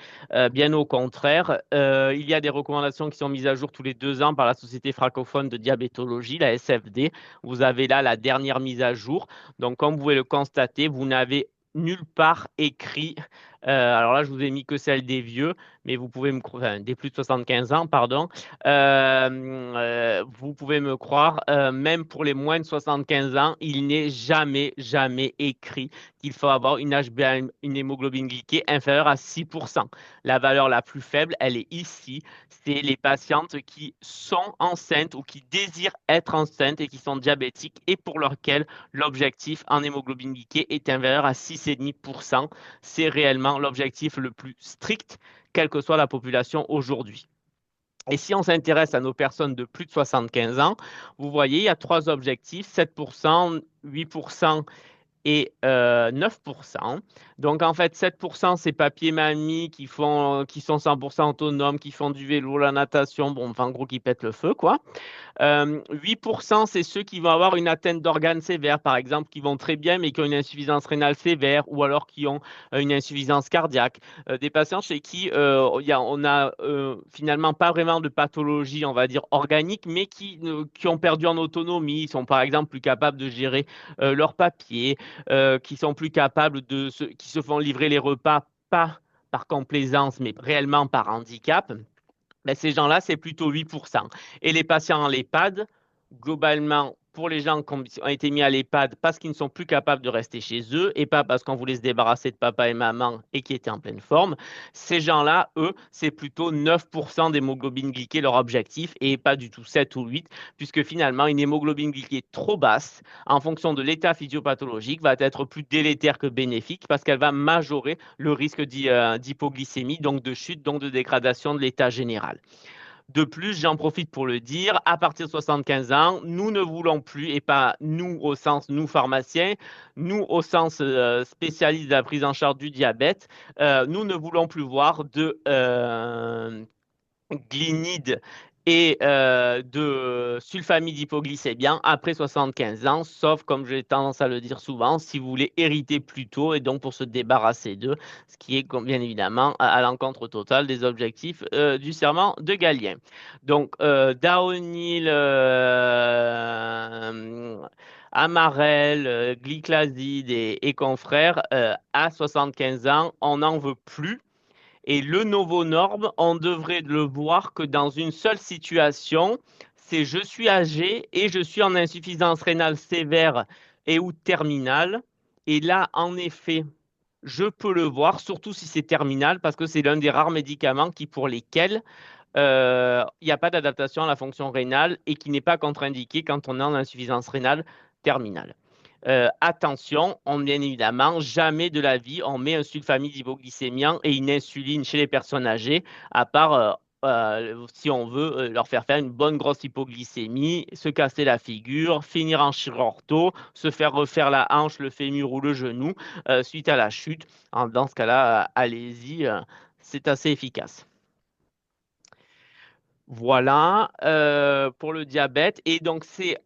Bien au contraire, il y a des recommandations qui sont mises à jour tous les 2 ans par la Société francophone de diabétologie, la SFD. Vous avez là la dernière mise à jour. Donc, comme vous pouvez le constater, vous n'avez nulle part écrit alors là, je vous ai mis que celle des vieux, mais vous pouvez enfin, des plus de 75 ans, pardon. Vous pouvez me croire, même pour les moins de 75 ans, il n'est jamais, jamais écrit qu'il faut avoir une HbA, une hémoglobine glyquée inférieure à 6%. La valeur la plus faible, elle est ici. C'est les patientes qui sont enceintes ou qui désirent être enceintes et qui sont diabétiques et pour lesquelles l'objectif en hémoglobine glyquée est inférieur à 6,5%. C'est réellement l'objectif le plus strict, quelle que soit la population aujourd'hui. Et si on s'intéresse à nos personnes de plus de 75 ans, vous voyez, il y a 3 objectifs, 7%, 8% et 9%. Donc, en fait, 7%, c'est papier-mamie qui sont 100% autonomes, qui font du vélo, la natation, bon, enfin, en gros, qui pètent le feu, quoi. 8%, c'est ceux qui vont avoir une atteinte d'organes sévères, par exemple, qui vont très bien, mais qui ont une insuffisance rénale sévère, ou alors qui ont une insuffisance cardiaque. Des patients chez qui on a finalement pas vraiment de pathologie, on va dire, organique, mais qui ont perdu en autonomie, sont par exemple plus capables de gérer leurs papiers, qui sont plus capables qui se font livrer les repas, pas par complaisance, mais réellement par handicap. Ces gens-là, c'est plutôt 8%. Et les patients en EHPAD, globalement, pour les gens qui ont été mis à l'EHPAD parce qu'ils ne sont plus capables de rester chez eux et pas parce qu'on voulait se débarrasser de papa et maman et qui étaient en pleine forme, ces gens-là, eux, c'est plutôt 9% d'hémoglobine glyquée leur objectif et pas du tout 7 ou 8, puisque finalement, une hémoglobine glyquée trop basse, en fonction de l'état physiopathologique, va être plus délétère que bénéfique parce qu'elle va majorer le risque d'hypoglycémie, donc de chute, donc de dégradation de l'état général. De plus, j'en profite pour le dire, à partir de 75 ans, nous ne voulons plus, et pas nous au sens nous pharmaciens, nous au sens spécialiste de la prise en charge du diabète, nous ne voulons plus voir de glinide et de sulfamide hypoglycémien après 75 ans, sauf, comme j'ai tendance à le dire souvent, si vous voulez hériter plus tôt et donc pour se débarrasser d'eux, ce qui est bien évidemment à l'encontre totale des objectifs du serment de Galien. Donc, Daonil, Amarel, Glyclaside et confrères, à 75 ans, on n'en veut plus. Et le nouveau norme, on devrait le voir que dans une seule situation, c'est je suis âgé et je suis en insuffisance rénale sévère et ou terminale. Et là, en effet, je peux le voir, surtout si c'est terminal, parce que c'est l'un des rares médicaments pour lesquels il n'y a pas d'adaptation à la fonction rénale et qui n'est pas contre-indiqué quand on est en insuffisance rénale terminale. Attention, bien évidemment, jamais de la vie on met un sulfamide hypoglycémien et une insuline chez les personnes âgées, à part si on veut leur faire une bonne grosse hypoglycémie, se casser la figure, finir en chirurto, se faire refaire la hanche, le fémur ou le genou suite à la chute. Dans ce cas-là, allez-y, c'est assez efficace. Voilà pour le diabète. Et donc, c'est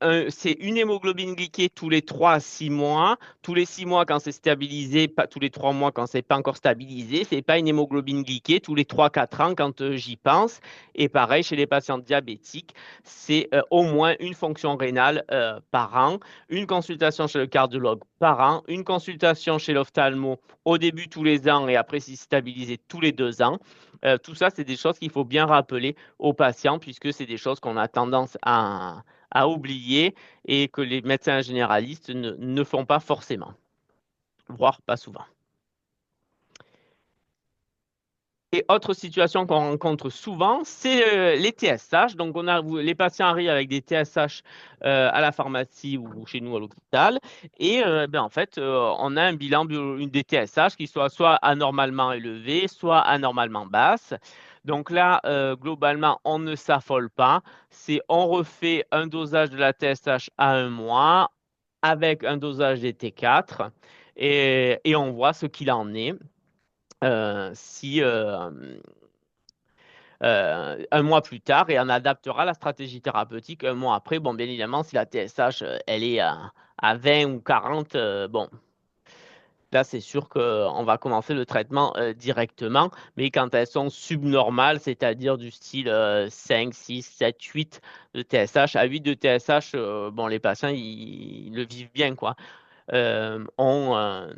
une hémoglobine glyquée tous les 3 à 6 mois. Tous les 6 mois quand c'est stabilisé, pas tous les 3 mois quand c'est pas encore stabilisé. C'est pas une hémoglobine glyquée tous les 3-4 ans quand j'y pense. Et pareil, chez les patients diabétiques, c'est au moins une fonction rénale par an, une consultation chez le cardiologue par an, une consultation chez l'ophtalmo au début tous les ans et après c'est stabilisé tous les 2 ans. Tout ça, c'est des choses qu'il faut bien rappeler aux patients puisque c'est des choses qu'on a tendance à oublier et que les médecins généralistes ne font pas forcément, voire pas souvent. Et autre situation qu'on rencontre souvent, c'est les TSH. Donc, les patients arrivent avec des TSH à la pharmacie ou chez nous à l'hôpital. Et en fait, on a un bilan des TSH qui soit anormalement élevé, soit anormalement basse. Donc là, globalement, on ne s'affole pas. On refait un dosage de la TSH à 1 mois avec un dosage des T4 et on voit ce qu'il en est. si un mois plus tard et on adaptera la stratégie thérapeutique un mois après. Bon, bien évidemment, si la TSH elle est à 20 ou 40, bon, là c'est sûr qu'on va commencer le traitement directement. Mais quand elles sont subnormales, c'est-à-dire du style 5, 6, 7, 8 de TSH, à 8 de TSH, bon, les patients ils le vivent bien, quoi. Euh, on, euh,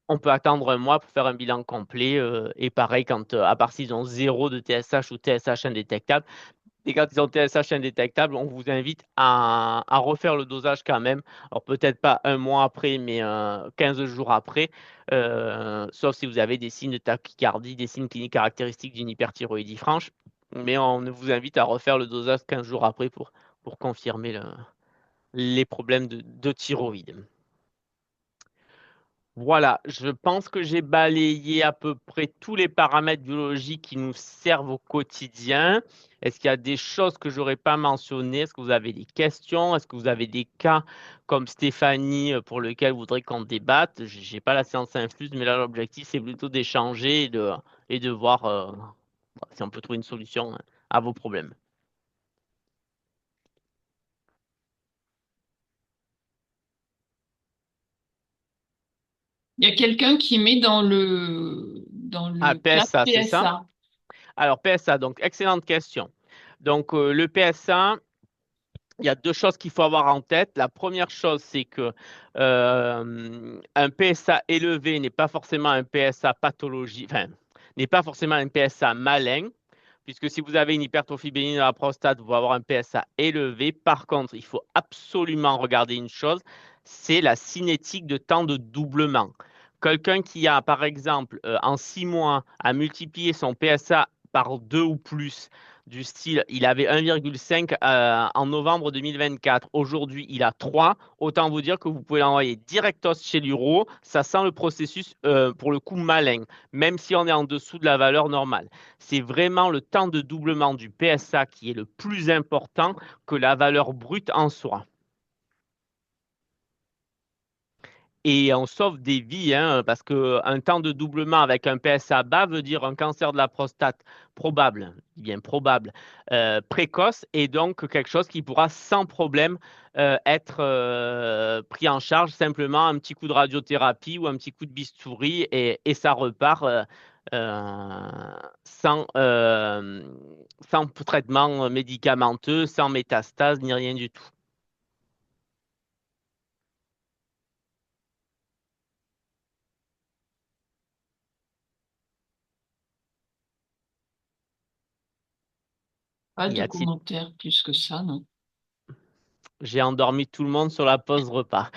on peut attendre un mois pour faire un bilan complet. Et pareil, quand, à part s'ils ont zéro de TSH ou TSH indétectable. Et quand ils ont TSH indétectable, on vous invite à refaire le dosage quand même. Alors peut-être pas un mois après, mais 15 jours après. Sauf si vous avez des signes de tachycardie, des signes cliniques caractéristiques d'une hyperthyroïdie franche. Mais on vous invite à refaire le dosage 15 jours après pour confirmer les problèmes de thyroïde. Voilà, je pense que j'ai balayé à peu près tous les paramètres biologiques qui nous servent au quotidien. Est-ce qu'il y a des choses que j'aurais pas mentionnées? Est-ce que vous avez des questions? Est-ce que vous avez des cas comme Stéphanie pour lesquels vous voudrez qu'on débatte? J'ai pas la séance infuse, mais là l'objectif c'est plutôt d'échanger et de voir si on peut trouver une solution à vos problèmes. Il y a quelqu'un qui met dans Ah, le chat PSA, c'est ça? PSA. Alors PSA, donc excellente question. Donc le PSA. Il y a deux choses qu'il faut avoir en tête. La première chose, c'est que un PSA élevé n'est pas forcément un PSA pathologie, enfin, n'est pas forcément un PSA malin, puisque si vous avez une hypertrophie bénigne de la prostate, vous allez avoir un PSA élevé. Par contre, il faut absolument regarder une chose, c'est la cinétique de temps de doublement. Quelqu'un qui a, par exemple, en 6 mois, a multiplié son PSA par 2 ou plus, du style, il avait 1,5 en novembre 2024. Aujourd'hui, il a 3. Autant vous dire que vous pouvez l'envoyer directos chez l'uro. Ça sent le processus, pour le coup, malin, même si on est en dessous de la valeur normale. C'est vraiment le temps de doublement du PSA qui est le plus important que la valeur brute en soi. Et on sauve des vies, hein, parce qu'un temps de doublement avec un PSA bas veut dire un cancer de la prostate probable, bien probable, précoce, et donc quelque chose qui pourra sans problème être pris en charge simplement un petit coup de radiothérapie ou un petit coup de bistouri, et ça repart sans, sans traitement médicamenteux, sans métastase, ni rien du tout. Pas Y de a-t-il commentaires plus que ça, non? J'ai endormi tout le monde sur la pause repas.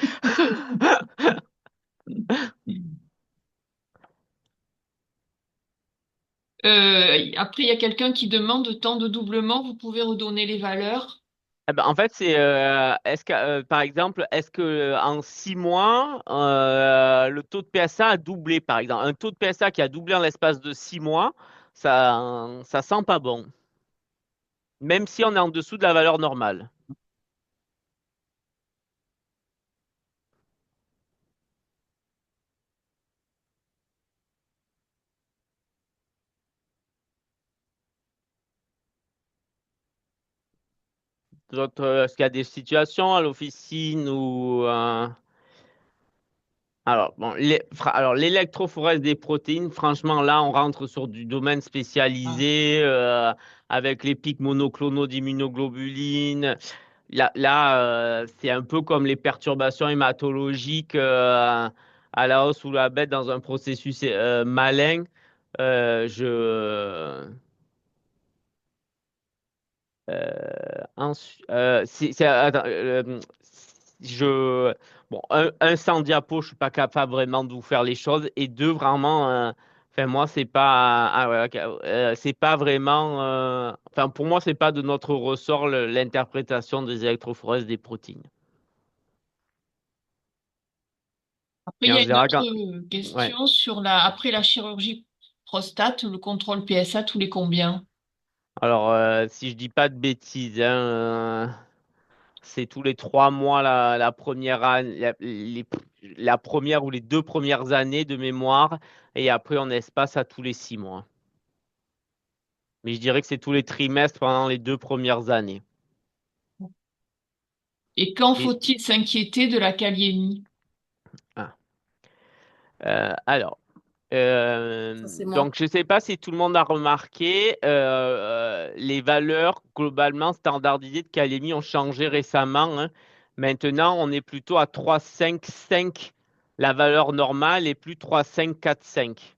Après, il y a quelqu'un qui demande temps de doublement, vous pouvez redonner les valeurs. Eh ben, en fait, c'est est-ce que par exemple, est-ce que en 6 mois, le taux de PSA a doublé, par exemple, un taux de PSA qui a doublé en l'espace de 6 mois, ça sent pas bon, même si on est en dessous de la valeur normale. Est-ce qu'il y a des situations à l'officine où alors, bon, alors l'électrophorèse des protéines, franchement, là, on rentre sur du domaine Ah. spécialisé avec les pics monoclonaux d'immunoglobulines. C'est un peu comme les perturbations hématologiques à la hausse ou la bête dans un processus malin. Je attends, je bon un sans diapo, je suis pas capable vraiment de vous faire les choses, et deux vraiment enfin moi c'est pas ah ouais, ok, c'est pas vraiment enfin pour moi c'est pas de notre ressort l'interprétation des électrophorèses des protéines. Après, Et il y en a une général quand autre ouais. question sur après la chirurgie prostate, le contrôle PSA tous les combien? Alors si je dis pas de bêtises, hein, c'est tous les 3 mois la première année, la première ou les 2 premières années de mémoire, et après on espace à tous les 6 mois. Mais je dirais que c'est tous les trimestres pendant les 2 premières années. Et quand Et, faut-il s'inquiéter de la kaliémie? ah, alors, Ça, c'est moi. donc je ne sais pas si tout le monde a remarqué, les valeurs globalement standardisées de calémie ont changé récemment, hein. Maintenant, on est plutôt à 3,5,5 la valeur normale et plus 3,5,4,5.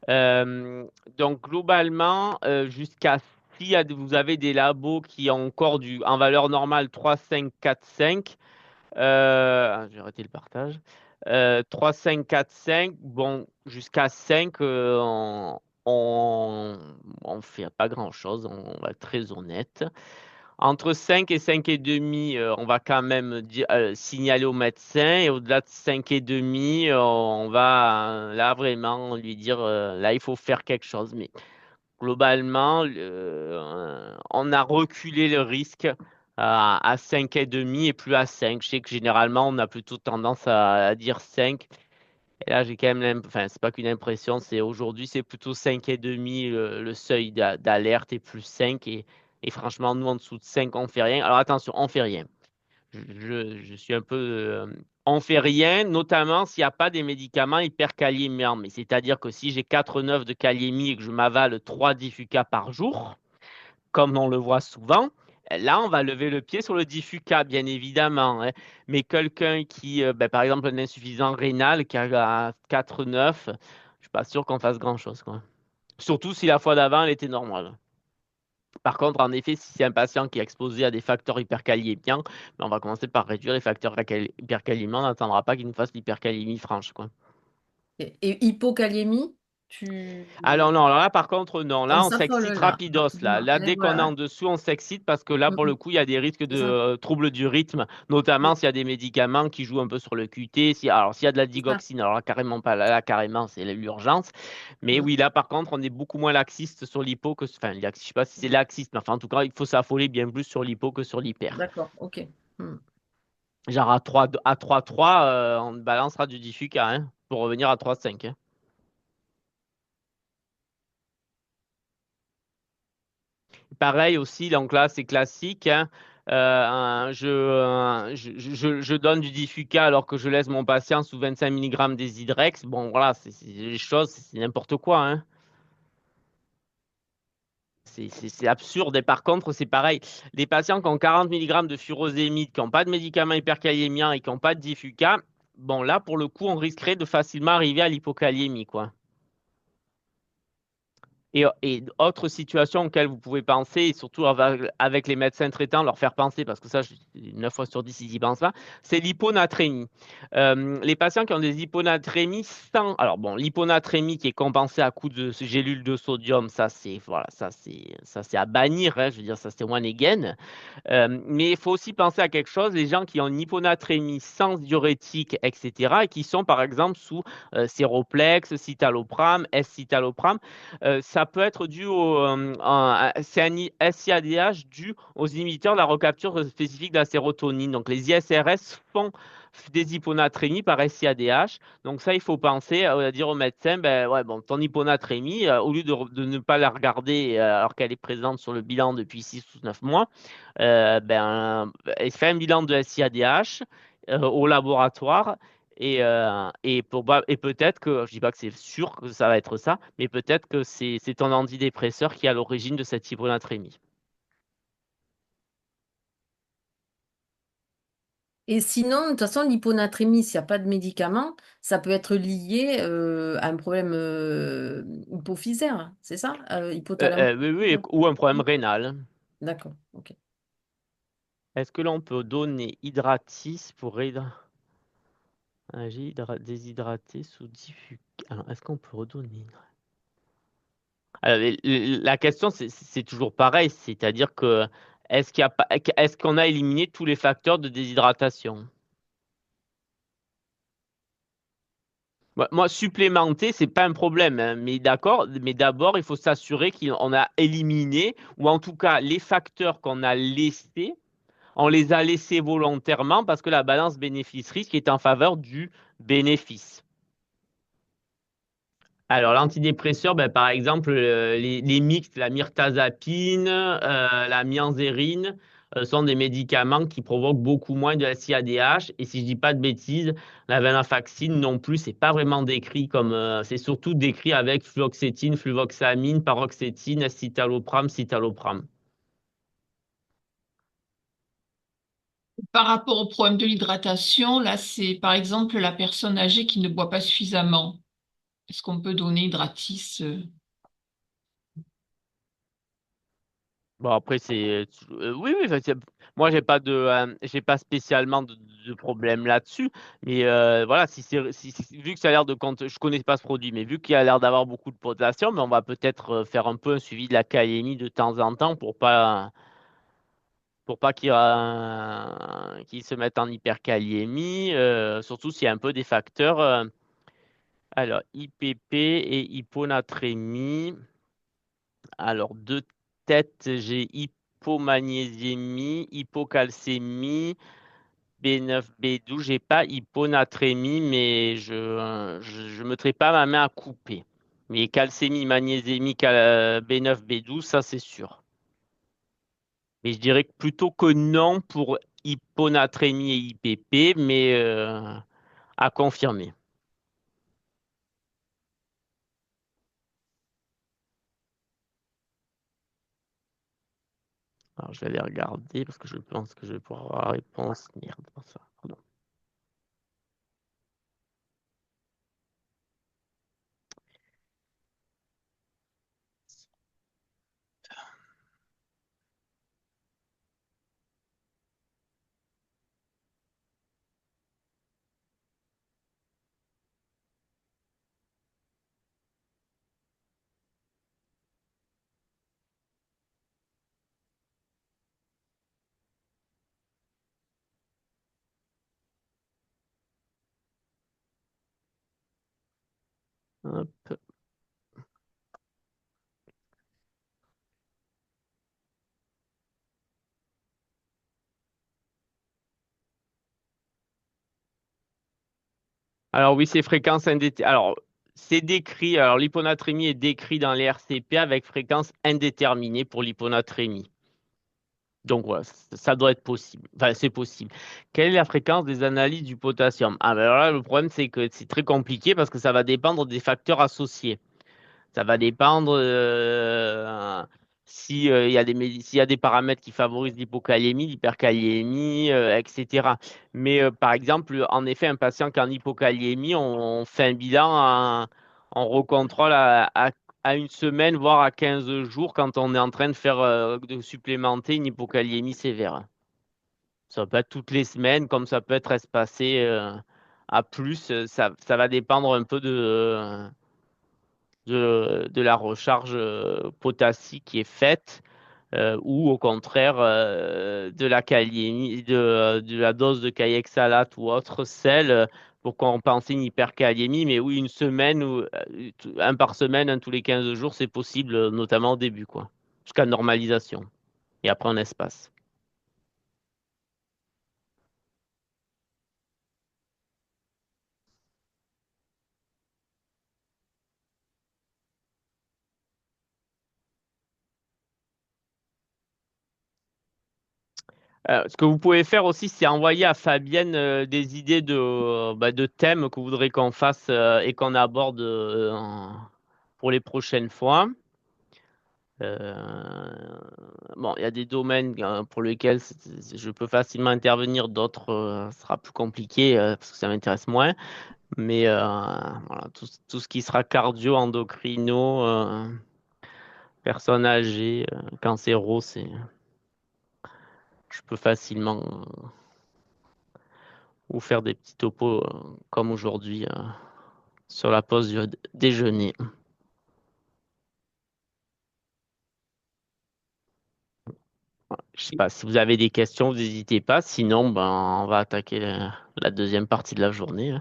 Euh, donc globalement, jusqu'à si vous avez des labos qui ont encore en valeur normale 3,5,4,5, j'ai arrêté le partage. 3, 5, 4, 5. Bon, jusqu'à 5, on fait pas grand-chose, on va être très honnête. Entre 5 et 5 et demi, on va quand même signaler au médecin. Et au-delà de 5 et demi, on va là vraiment lui dire, là, il faut faire quelque chose. Mais globalement, on a reculé le risque à 5 et demi et plus à 5. Je sais que généralement, on a plutôt tendance à dire 5. Et là, j'ai quand même enfin, c'est pas qu'une impression, c'est aujourd'hui, c'est plutôt 5 et demi le seuil d'alerte et plus 5. Et franchement, nous, en dessous de 5, on fait rien. Alors attention, on fait rien. Je suis un peu. On fait rien, notamment s'il n'y a pas des médicaments hyperkaliémiants. Mais c'est-à-dire que si j'ai 4,9 de kaliémie et que je m'avale 3 diffuca par jour, comme on le voit souvent, là, on va lever le pied sur le diffuca, bien évidemment, hein. Mais quelqu'un qui, ben, par exemple, un insuffisant rénal qui a 4,9, je ne suis pas sûr qu'on fasse grand-chose, quoi. Surtout si la fois d'avant, elle était normale. Par contre, en effet, si c'est un patient qui est exposé à des facteurs hyperkaliémiants, ben, on va commencer par réduire les facteurs hyperkaliémiants. On n'attendra pas qu'il nous fasse l'hyperkaliémie franche, quoi. Et hypokaliémie, tu... Alors non, alors là par contre non, On là on s'affole s'excite là, rapidos là. rapidement. Là Eh, dès qu'on est voilà. en dessous, on s'excite parce que là pour le Mhm. coup il y a des risques C'est de ça. troubles du rythme, notamment s'il y a des médicaments qui jouent un peu sur le QT. Alors s'il y a de la C'est ça. digoxine, alors là carrément pas, là carrément c'est l'urgence. Mais Mm. oui là par contre on est beaucoup moins laxiste sur l'hypo que, enfin je sais pas si c'est laxiste, mais enfin en tout cas il faut s'affoler bien plus sur l'hypo que sur l'hyper. D'accord, ok. Mm. Genre à 3,3, on balancera du diffuca hein, pour revenir à 3,5, hein. Pareil aussi, donc là, c'est classique, hein. Je donne du Diffuca alors que je laisse mon patient sous 25 mg des Hydrex. Bon, voilà, c'est des choses, c'est n'importe quoi, hein. C'est absurde. Et par contre, c'est pareil. Les patients qui ont 40 mg de furosémide, qui n'ont pas de médicaments hyperkaliémiens et qui n'ont pas de Diffuca, bon, là, pour le coup, on risquerait de facilement arriver à l'hypokaliémie, quoi. Et autre situation auxquelles vous pouvez penser, et surtout avec les médecins traitants, leur faire penser, parce que ça, 9 fois sur 10, ils n'y pensent pas, c'est l'hyponatrémie. Les patients qui ont des hyponatrémies sans... Alors bon, l'hyponatrémie qui est compensée à coup de gélules de sodium, ça c'est voilà, ça c'est à bannir, hein, je veux dire, ça c'est one again. Mais il faut aussi penser à quelque chose, les gens qui ont une hyponatrémie sans diurétique, etc., et qui sont par exemple sous séroplex, citalopram, S-citalopram, ça peut être dû c'est un SIADH dû aux inhibiteurs de la recapture spécifique de la sérotonine. Donc les ISRS font des hyponatrémies par SIADH. Donc ça, il faut penser à dire au médecin, ben ouais, bon, ton hyponatrémie, au lieu de ne pas la regarder alors qu'elle est présente sur le bilan depuis 6 ou 9 mois, ben, elle fait un bilan de SIADH au laboratoire et peut-être que, je dis pas que c'est sûr que ça va être ça, mais peut-être que c'est ton antidépresseur qui est à l'origine de cette hyponatrémie. Et sinon, de toute façon, l'hyponatrémie, s'il n'y a pas de médicament, ça peut être lié à un problème hypophysaire, c'est ça? Hypothalamique. Oui, oui, ou un problème rénal. D'accord, ok. Est-ce que l'on peut donner Hydratis pour déshydrater sous diffus? Alors, est-ce qu'on peut redonner? Alors, la question, c'est toujours pareil, c'est-à-dire que est-ce qu'on a éliminé tous les facteurs de déshydratation? Moi, supplémenter, c'est pas un problème, hein, mais d'accord, mais d'abord, il faut s'assurer qu'on a éliminé, ou en tout cas, les facteurs qu'on a laissés. on les a laissés volontairement parce que la balance bénéfice-risque est en faveur du bénéfice. Alors, l'antidépresseur, ben, par exemple, les mixtes, la mirtazapine, la mianzérine, sont des médicaments qui provoquent beaucoup moins de SIADH. Et si je dis pas de bêtises, la venlafaxine non plus, c'est pas vraiment décrit comme, c'est surtout décrit avec fluoxétine, fluvoxamine, paroxétine, escitalopram, citalopram. Par rapport au problème de l'hydratation, là, c'est par exemple la personne âgée qui ne boit pas suffisamment. Est-ce qu'on peut donner Hydratis? Bon, après, oui, oui, enfin, moi, j'ai pas spécialement de problème là-dessus. Mais voilà, vu que ça a l'air de compte, je connais pas ce produit, mais vu qu'il a l'air d'avoir beaucoup de potassium, on va peut-être faire un peu un suivi de la kaliémie de temps en temps pour pas qu'il se mette en hyperkaliémie, surtout s'il y a un peu des facteurs. Alors, IPP et hyponatrémie. Alors, de tête, j'ai hypomagnésémie, hypocalcémie, B9, B12. J'ai pas hyponatrémie, mais je mettrai pas ma main à couper. Mais calcémie, magnésémie, B9, B12, ça c'est sûr. Mais je dirais que plutôt que non pour hyponatrémie et IPP, mais à confirmer. Alors, je vais aller regarder parce que je pense que je vais pouvoir avoir la réponse. Merde, ça. Pardon. Hop. Alors oui, c'est fréquence indéterminée. Alors, c'est décrit, alors l'hyponatrémie est décrit dans les RCP avec fréquence indéterminée pour l'hyponatrémie. Donc voilà, ça doit être possible. Enfin, c'est possible. Quelle est la fréquence des analyses du potassium? Ah ben alors là, le problème, c'est que c'est très compliqué parce que ça va dépendre des facteurs associés. Ça va dépendre si, s'il y a des paramètres qui favorisent l'hypokaliémie, l'hyperkaliémie, etc. Mais par exemple, en effet, un patient qui est en hypokaliémie, on fait un bilan, on recontrôle à une semaine, voire à 15 jours quand on est en train de faire de supplémenter une hypokaliémie sévère. Ça peut être toutes les semaines, comme ça peut être espacé à plus. Ça va dépendre un peu de la recharge potassique qui est faite ou au contraire de la kaliémie, de la dose de kaïexalate ou autre sel pour compenser une hyperkaliémie. Mais oui, une semaine ou un par semaine, un tous les 15 jours, c'est possible, notamment au début, quoi, jusqu'à normalisation. Et après, on espace. Ce que vous pouvez faire aussi, c'est envoyer à Fabienne des idées de thèmes que vous voudrez qu'on fasse et qu'on aborde pour les prochaines fois. Euh, bon, il y a des domaines pour lesquels je peux facilement intervenir, d'autres sera plus compliqué parce que ça m'intéresse moins. Mais voilà, tout ce qui sera cardio, endocrino, personnes âgées, cancéro, je peux facilement vous faire des petits topos comme aujourd'hui sur la pause du déjeuner. Je sais pas si vous avez des questions, vous n'hésitez pas. Sinon, ben, on va attaquer la deuxième partie de la journée.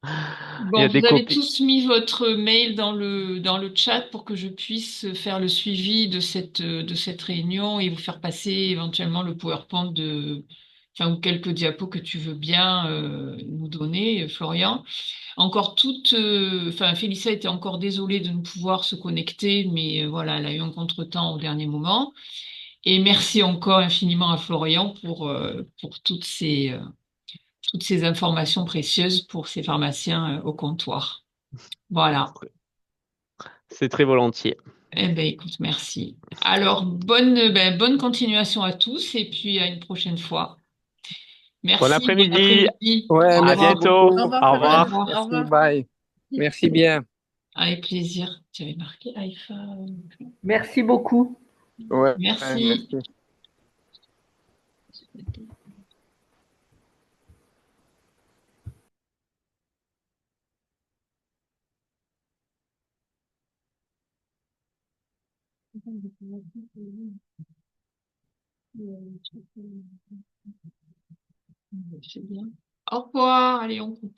Il y Bon, a des vous avez copies. tous mis votre mail dans le chat pour que je puisse faire le suivi de cette réunion et vous faire passer éventuellement le PowerPoint enfin, ou quelques diapos que tu veux bien nous donner, Florian. Enfin, Félissa était encore désolée de ne pouvoir se connecter, mais voilà, elle a eu un contretemps au dernier moment. Et merci encore infiniment à Florian pour toutes ces informations précieuses pour ces pharmaciens au comptoir. Voilà. C'est très volontiers. Eh ben, écoute, merci. Alors, bonne continuation à tous et puis à une prochaine fois. Bon Merci, bon après-midi. après-midi. Ouais, Au À merci revoir. bientôt. Au beaucoup. revoir, Au Au Florian. revoir. Au revoir. Merci, revoir. bye. Merci bien. Avec plaisir. Tu avais marqué Haïfa. Merci beaucoup. Ouais, Merci. merci. C'est bien. Au revoir. Allez, on coupe.